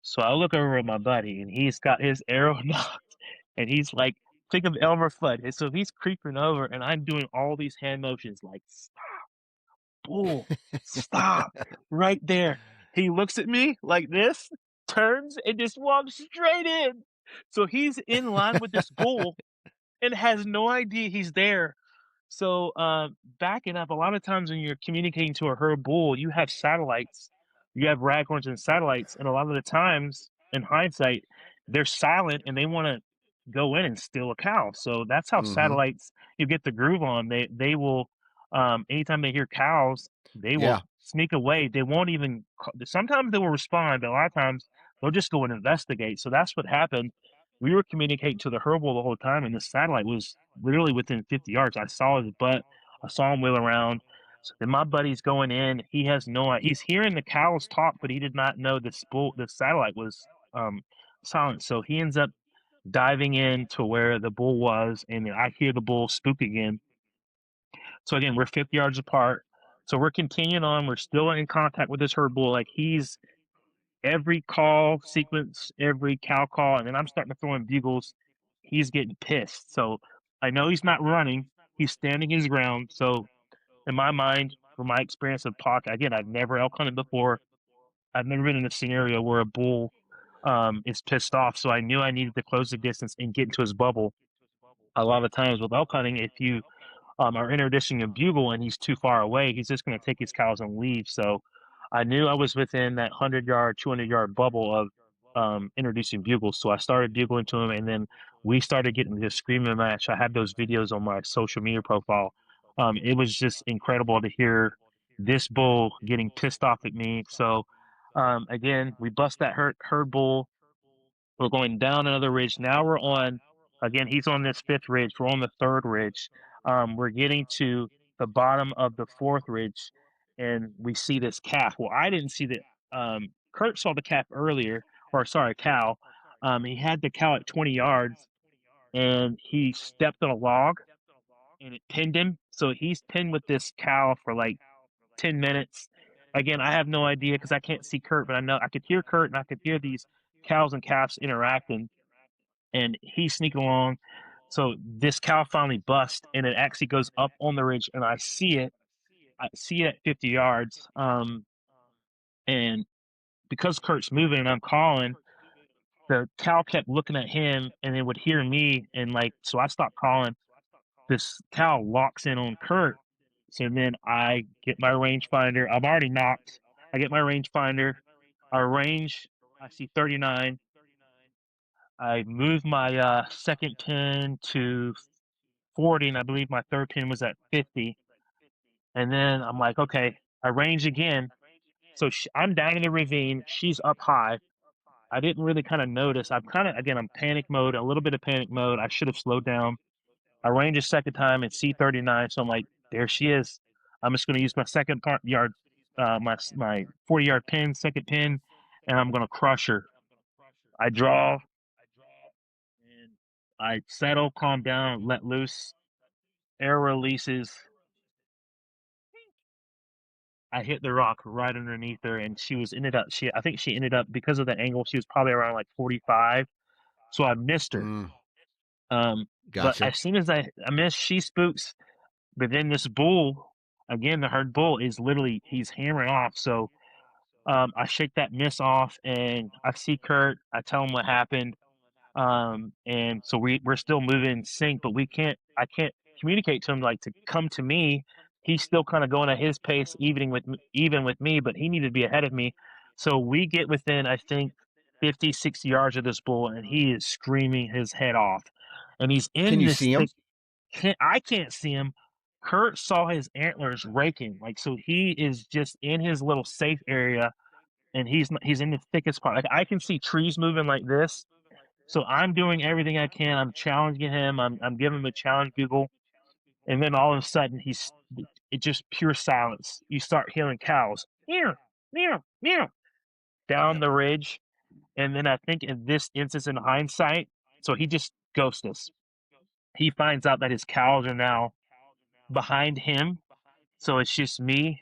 So I look over at my buddy, and he's got his arrow knocked, and he's like, think of Elmer Fudd. And so he's creeping over, and I'm doing all these hand motions like, bull, stop, right there. He looks at me like this, turns, and just walks straight in. So he's in line with this bull and has no idea he's there. So, backing up, a lot of times when you're communicating to a herd bull, you have satellites, you have raghorns and satellites, and a lot of the times, in hindsight, they're silent and they want to go in and steal a cow. So that's how Hmm. satellites you get the groove on. They will, anytime they hear cows, they will Yeah. sneak away. They won't even. Sometimes they will respond, but a lot of times they'll just go and investigate. So that's what happened. We were communicating to the herd bull the whole time, and the satellite was literally within 50 yards. I saw his butt. I saw him wheel around. So then my buddy's going in. He has no idea. He's hearing the cows talk, but he did not know the satellite was um, silent. So he ends up diving in to where the bull was, and I hear the bull spook again. So again, we're 50 yards apart. So we're continuing on. We're still in contact with this herd bull. Like he's every call sequence, every cow call, and then I'm starting to throw in bugles. He's getting pissed. So I know he's not running. He's standing his ground. So in my mind, from my experience of pocket, again, I've never elk hunted before. I've never been in a scenario where a bull is pissed off. So I knew I needed to close the distance and get into his bubble. A lot of times with elk hunting, if you are introducing a bugle and he's too far away, he's just going to take his cows and leave. So I knew I was within that 100 yard, 200 yard bubble of introducing bugles. So I started bugling to him, and then we started getting this screaming match. I had those videos on my social media profile. It was just incredible to hear this bull getting pissed off at me. So again, we bust that herd bull. We're going down another ridge. Now we're on, again, he's on this fifth ridge. We're on the third ridge. We're getting to the bottom of the fourth ridge, and we see this calf. Well, I didn't see the, Kurt saw the calf earlier, or sorry, cow. He had the cow at 20 yards, and he stepped on a log, and it pinned him. So he's pinned with this cow for like 10 minutes. Again, I have no idea because I can't see Kurt, but I know I could hear Kurt and I could hear these cows and calves interacting, and he's sneaking along. So this cow finally busts, and it actually goes up on the ridge, and I see it. I see it at 50 yards. And because Kurt's moving and I'm calling, the cow kept looking at him, and it would hear me, and so I stopped calling. This cow locks in on Kurt. So then I get my rangefinder. I'm already knocked. I get my rangefinder. Our range, I see 39. I move my second pin to 40, and I believe my third pin was at 50. And then I'm like, okay, I range again. So I'm down in the ravine. She's up high. I didn't really kind of notice. Again, I'm panic mode, a little bit of panic mode. I should have slowed down. I range a second time and see 39. So I'm like, there she is. I'm just going to use my second yard, my 40-yard pin, second pin, and I'm going to crush her. I draw and I settle, calm down, let loose. Air releases. I hit the rock right underneath her, and she was ended up. I think she ended up because of the angle. She was probably around like 45, so I missed her. Mm, Um, but gotcha. as soon as I missed, she spooks. But then this bull, again, the herd bull is literally he's hammering off. So I shake that miss off, and I see Kurt. I tell him what happened. And so we're still moving in sync, but I can't communicate to him like to come to me. He's still kind of going at his pace, even with me, but he needed to be ahead of me. So we get within, I think, 50, 60 yards of this bull, and he is screaming his head off. And he's Can in you this see him? thick, I can't see him. Kurt saw his antlers raking. So he is just in his little safe area, and he's in the thickest part. Like I can see trees moving like this, so I'm doing everything I can. I'm challenging him. I'm giving him a challenge bugle, and then all of a sudden it just pure silence. You start hearing cows meow meow meow down Yep. the ridge, and then I think in this instance, in hindsight, so he just ghosted us. he finds out that his cows are now behind him, so it's just me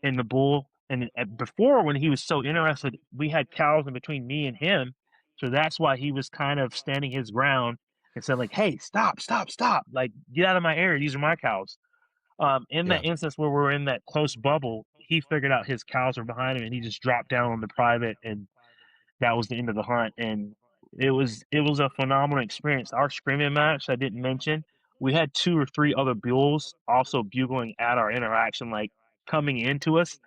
and the bull. And before, when he was so interested, we had cows in between me and him, so that's why he was kind of standing his ground and said like, "Hey, stop, stop, stop! Like, get out of my area. These are my cows." In Yeah. that instance where we're in that close bubble, he figured out his cows were behind him, and he just dropped down on the private, and that was the end of the hunt. And it was a phenomenal experience. Our screaming match I didn't mention, we had two or three other bulls also bugling at our interaction, like coming into us,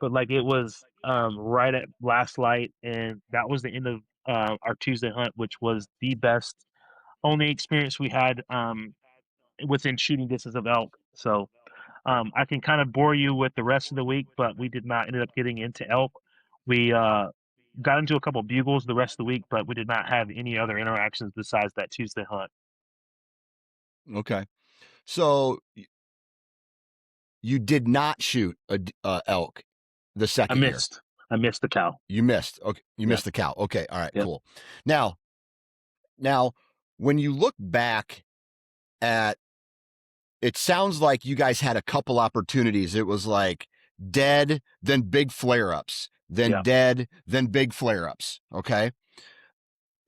but like it was right at last light, and that was the end of our Tuesday hunt, which was the best, only experience we had within shooting distance of elk. So I can kind of bore you with the rest of the week, but we did not end up getting into elk. We got into a couple bugles the rest of the week, but we did not have any other interactions besides that Tuesday hunt. Okay. So you did not shoot a elk the I second year. missed. I missed the cow. You missed. Okay. You Yep. missed the cow. Okay. All right. Yep. Cool. Now, now, when you look back at, it sounds like you guys had a couple opportunities. It was like dead, then big flare ups, then Yeah. dead, then big flare ups. Okay.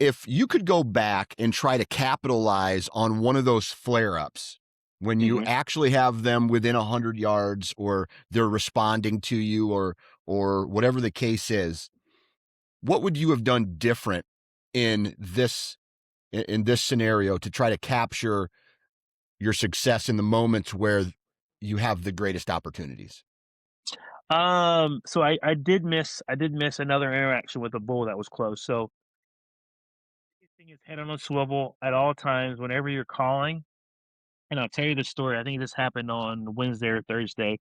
If you could go back and try to capitalize on one of those flare ups when you Hmm. actually have them within 100 yards, or they're responding to you, or whatever the case is, what would you have done different in this scenario to try to capture your success in the moments where you have the greatest opportunities? So I did miss another interaction with a bull that was close. So this thing is head on a swivel at all times whenever you're calling. And I'll tell you the story. I think this happened on Wednesday or Thursday.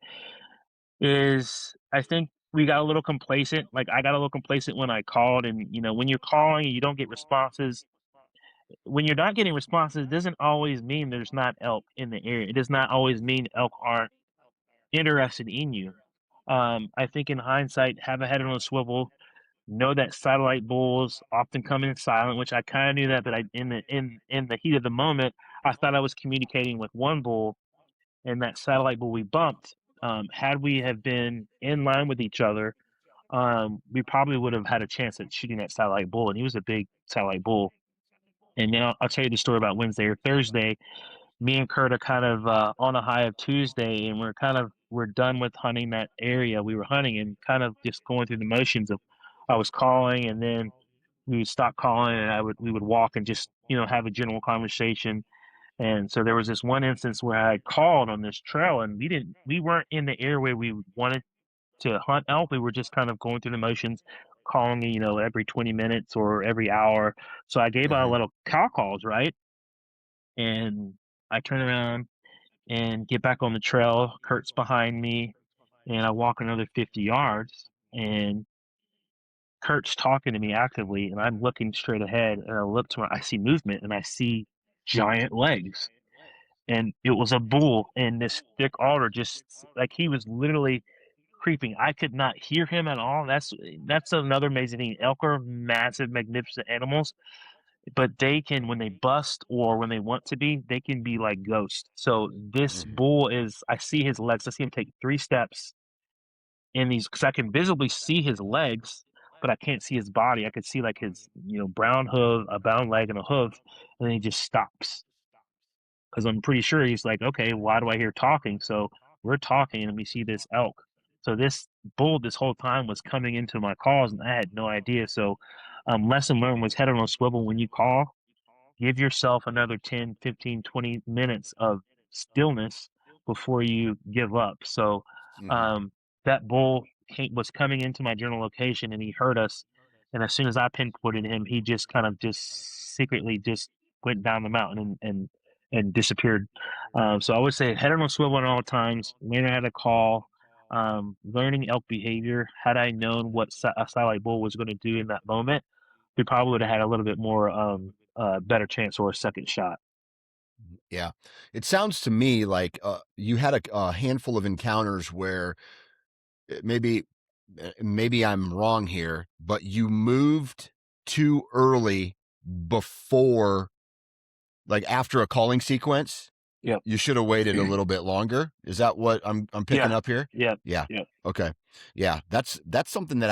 Is I think we got a little complacent. Like I got a little complacent when I called, and when you're calling and you don't get responses, when you're not getting responses, it doesn't always mean there's not elk in the area. It does not always mean elk aren't interested in you. I think in hindsight, have a head on a swivel. Know that satellite bulls often come in silent, which I kind of knew that, but I in the heat of the moment, I thought I was communicating with one bull, and that satellite bull we bumped. Had we have been in line with each other, we probably would have had a chance at shooting that satellite bull, and he was a big satellite bull. And then I'll tell you the story about Wednesday or Thursday. Me and Kurt are kind of on a high of Tuesday, and we're done with hunting that area we were hunting, and kind of just going through the motions of I was calling, and then we would stop calling, and we would walk and just have a general conversation. And so there was this one instance where I called on this trail, and we weren't in the area we wanted to hunt elk. We were just kind of going through the motions, calling, every 20 minutes or every hour. So I gave out a Mm-hmm. little cow calls, right? And I turn around and get back on the trail. Kurt's behind me, and I walk another 50 yards, and Kurt's talking to me actively, and I'm looking straight ahead, and I look to I see movement, and I see giant legs, and it was a bull in this thick alder, just like he was literally creeping. I could not hear him at all. That's another amazing thing. Elk are massive, magnificent animals, but they can, when they bust or when they want to be, they can be like ghosts. So this Mm-hmm. bull is, I see his legs. I see him take 3 steps in these, because I can visibly see his legs, but I can't see his body. I could see like his, brown hoof, a brown leg, and a hoof, and then he just stops. Because I'm pretty sure he's like, okay, why do I hear talking? So we're talking, and we see this elk. So this bull this whole time was coming into my calls, and I had no idea. So lesson learned was head on a swivel when you call. Give yourself another 10, 15, 20 minutes of stillness before you give up. So Mm-hmm. um, that bull was coming into my general location, and he heard us. And as soon as I pinpointed him, he just kind of just secretly just went down the mountain and disappeared. So I would say head on a swivel at all times, learn how to call, learning elk behavior. Had I known what a satellite bull was going to do in that moment, we probably would have had a little bit more better chance or a second shot. Yeah. It sounds to me like you had a handful of encounters where maybe I'm wrong here, but you moved too early before like after a calling sequence, Yep. you should have waited a little bit longer. Is that what I'm picking Yeah. up here? Yep. Yeah. Yep. Okay. Yeah, that's something that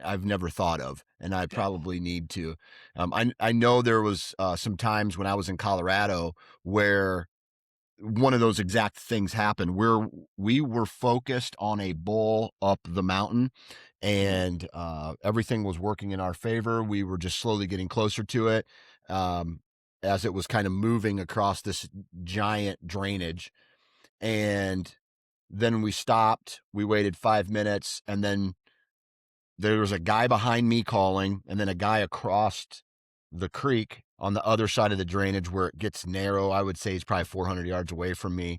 I've never thought of, and I Yep. probably need to. I know there was some times when I was in Colorado where one of those exact things happened where we were focused on a bull up the mountain, Mhm. and everything was working in our favor. We were just slowly getting closer to it, um, as it was kind of moving across this giant drainage. And then we stopped, we waited 5 minutes, and then there was a guy behind me calling, and then a guy across the creek on the other side of the drainage where it gets narrow. I would say he's probably 400 yards away from me,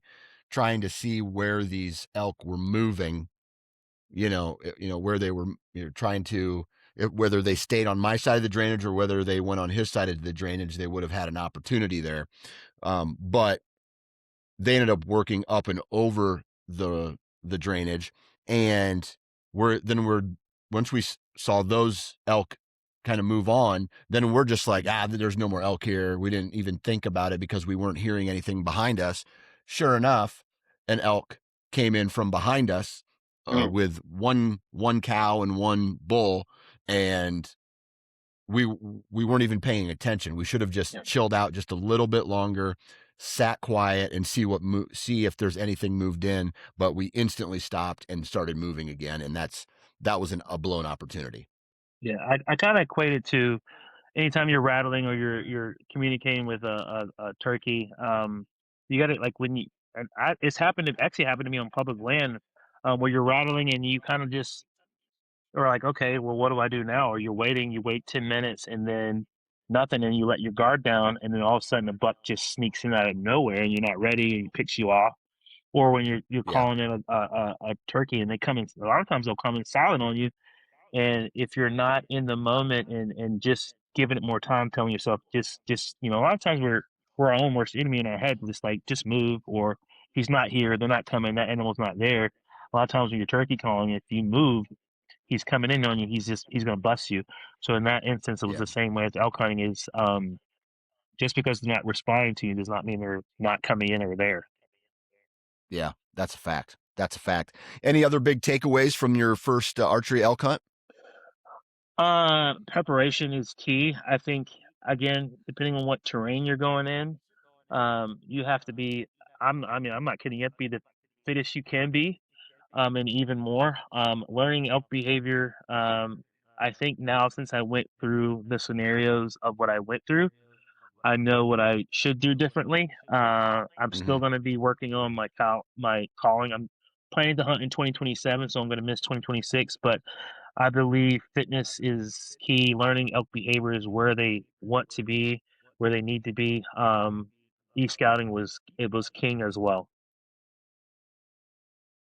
trying to see where these elk were moving. Where they were, trying to, whether they stayed on my side of the drainage or whether they went on his side of the drainage. They would have had an opportunity there, but they ended up working up and over the drainage, and we're once we saw those elk kind of move on, then we're just like, there's no more elk here. We didn't even think about it because we weren't hearing anything behind us. Sure enough, an elk came in from behind us, Mm. with one cow and one bull, and we we weren't even paying attention. We should have just Yep. chilled out just a little bit longer, sat quiet, and see if there's anything moved in. But we instantly stopped and started moving again, and that was a blown opportunity. Yeah. I kind of equate it to anytime you're rattling or you're communicating with a turkey. You got to like when you and it's happened. It actually happened to me on public land, where you're rattling and you kind of just or like, okay, well, what do I do now? Or you're waiting, you wait 10 minutes and then nothing, and you let your guard down, and then all of a sudden a buck just sneaks in out of nowhere, and you're not ready, and he picks you off. Or when you're Yeah, calling in a turkey, and they come in. A lot of times they'll come in silent on you, and if you're not in the moment and just giving it more time, telling yourself just a lot of times we're our own worst enemy in our head. Just like just move, or he's not here, they're not coming, that animal's not there. A lot of times when you're turkey calling, if you move, he's coming in on you. He's going to bust you. So in that instance, it was yeah, the same way as elk hunting is. Just because they're not responding to you does not mean they're not coming in or there. yeah. That's a fact. That's a fact. Any other big takeaways from your first archery elk hunt? Preparation is key. I think again, depending on what terrain you're going in, you have to be. I mean, I'm not kidding. You have to be the fittest you can be, and even more. Learning elk behavior. I think now since I went through the scenarios of what I went through, I know what I should do differently. I'm Hmm. still going to be working on my calling. I'm planning to hunt in 2027, so I'm going to miss 2026. But I believe fitness is key. Learning elk behaviors, where they want to be, where they need to be. E-scouting was king as well.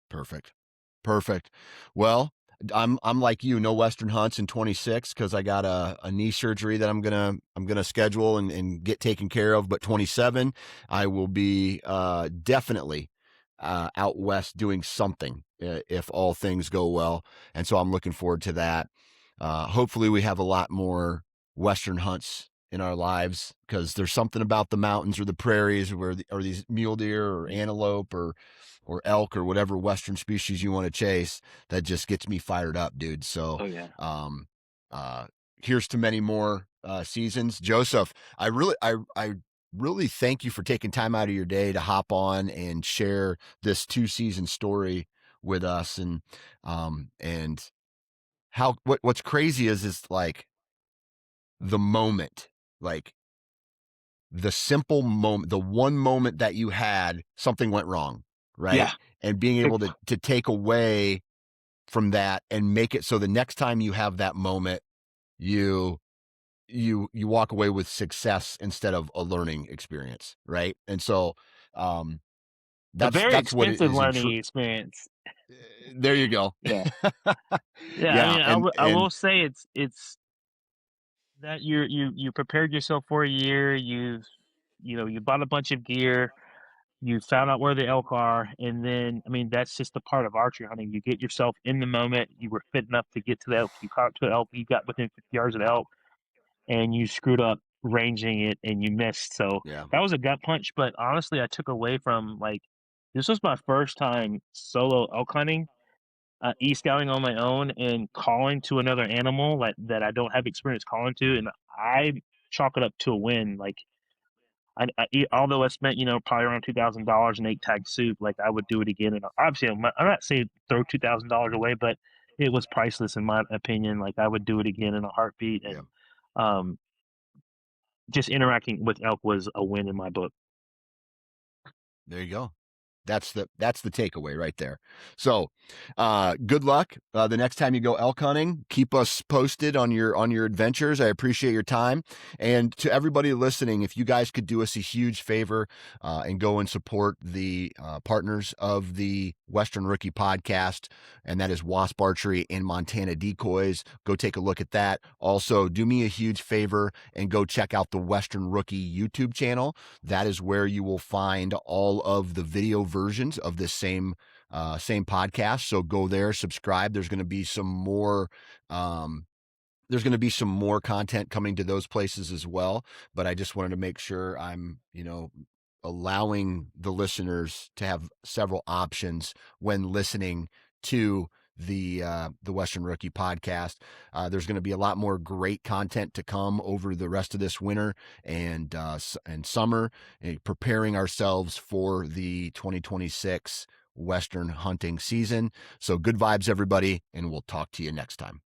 Perfect. Perfect. Well, I'm like you, no Western hunts in 26 because I got a knee surgery that I'm gonna schedule and get taken care of. But 27, I will be definitely out west doing something, if all things go well, and so I'm looking forward to that. Hopefully, we have a lot more Western hunts in our lives because there's something about the mountains or the prairies or these mule deer or antelope or elk or whatever Western species you want to chase that just gets me fired up, dude. So, Oh yeah. um, uh, here's to many more seasons. Joseph, I really thank you for taking time out of your day to hop on and share this 2 season story with us. And what's crazy is like the moment, like the simple moment, the one moment that you had, something went wrong, right? Yeah. And being It, able to take away from that and make it so the next time you have that moment, you you walk away with success instead of a learning experience, right? And so, um, a very that's what it expensive is in true. learning experience. There you go. Yeah. Yeah. I Yeah, mean, I will say it's that you prepared yourself for a year. You bought a bunch of gear. You found out where the elk are, and then I mean that's just a part of archery hunting. You get yourself in the moment. You were fit enough to get to the elk. You caught to the elk. You got within 50 yards of the elk, and you screwed up ranging it and you missed. So Yeah. that was a gut punch. But honestly, I took away from like this was my first time solo elk hunting, e-scouting on my own and calling to another animal like that I don't have experience calling to, and I chalk it up to a win. Like although I spent probably around $2,000 in 8 tag soup, like I would do it again. And obviously, I'm not saying throw $2,000 away, but it was priceless in my opinion. Like I would do it again in a heartbeat, Yeah. and um, just interacting with elk was a win in my book. There you go. That's the takeaway right there. So, good luck the next time you go elk hunting. Keep us posted on your adventures. I appreciate your time. And to everybody listening, if you guys could do us a huge favor and go and support the partners of the Western Rookie Podcast, and that is Wasp Archery and Montana Decoys. Go take a look at that. Also, do me a huge favor and go check out the Western Rookie YouTube channel. That is where you will find all of the video versions of this same podcast. So go there, subscribe. There's going to be some more content coming to those places as well. But I just wanted to make sure I'm, allowing the listeners to have several options when listening to the Western Rookie Podcast. There's going to be a lot more great content to come over the rest of this winter and summer, preparing ourselves for the 2026 Western hunting season. So good vibes, everybody, and we'll talk to you next time.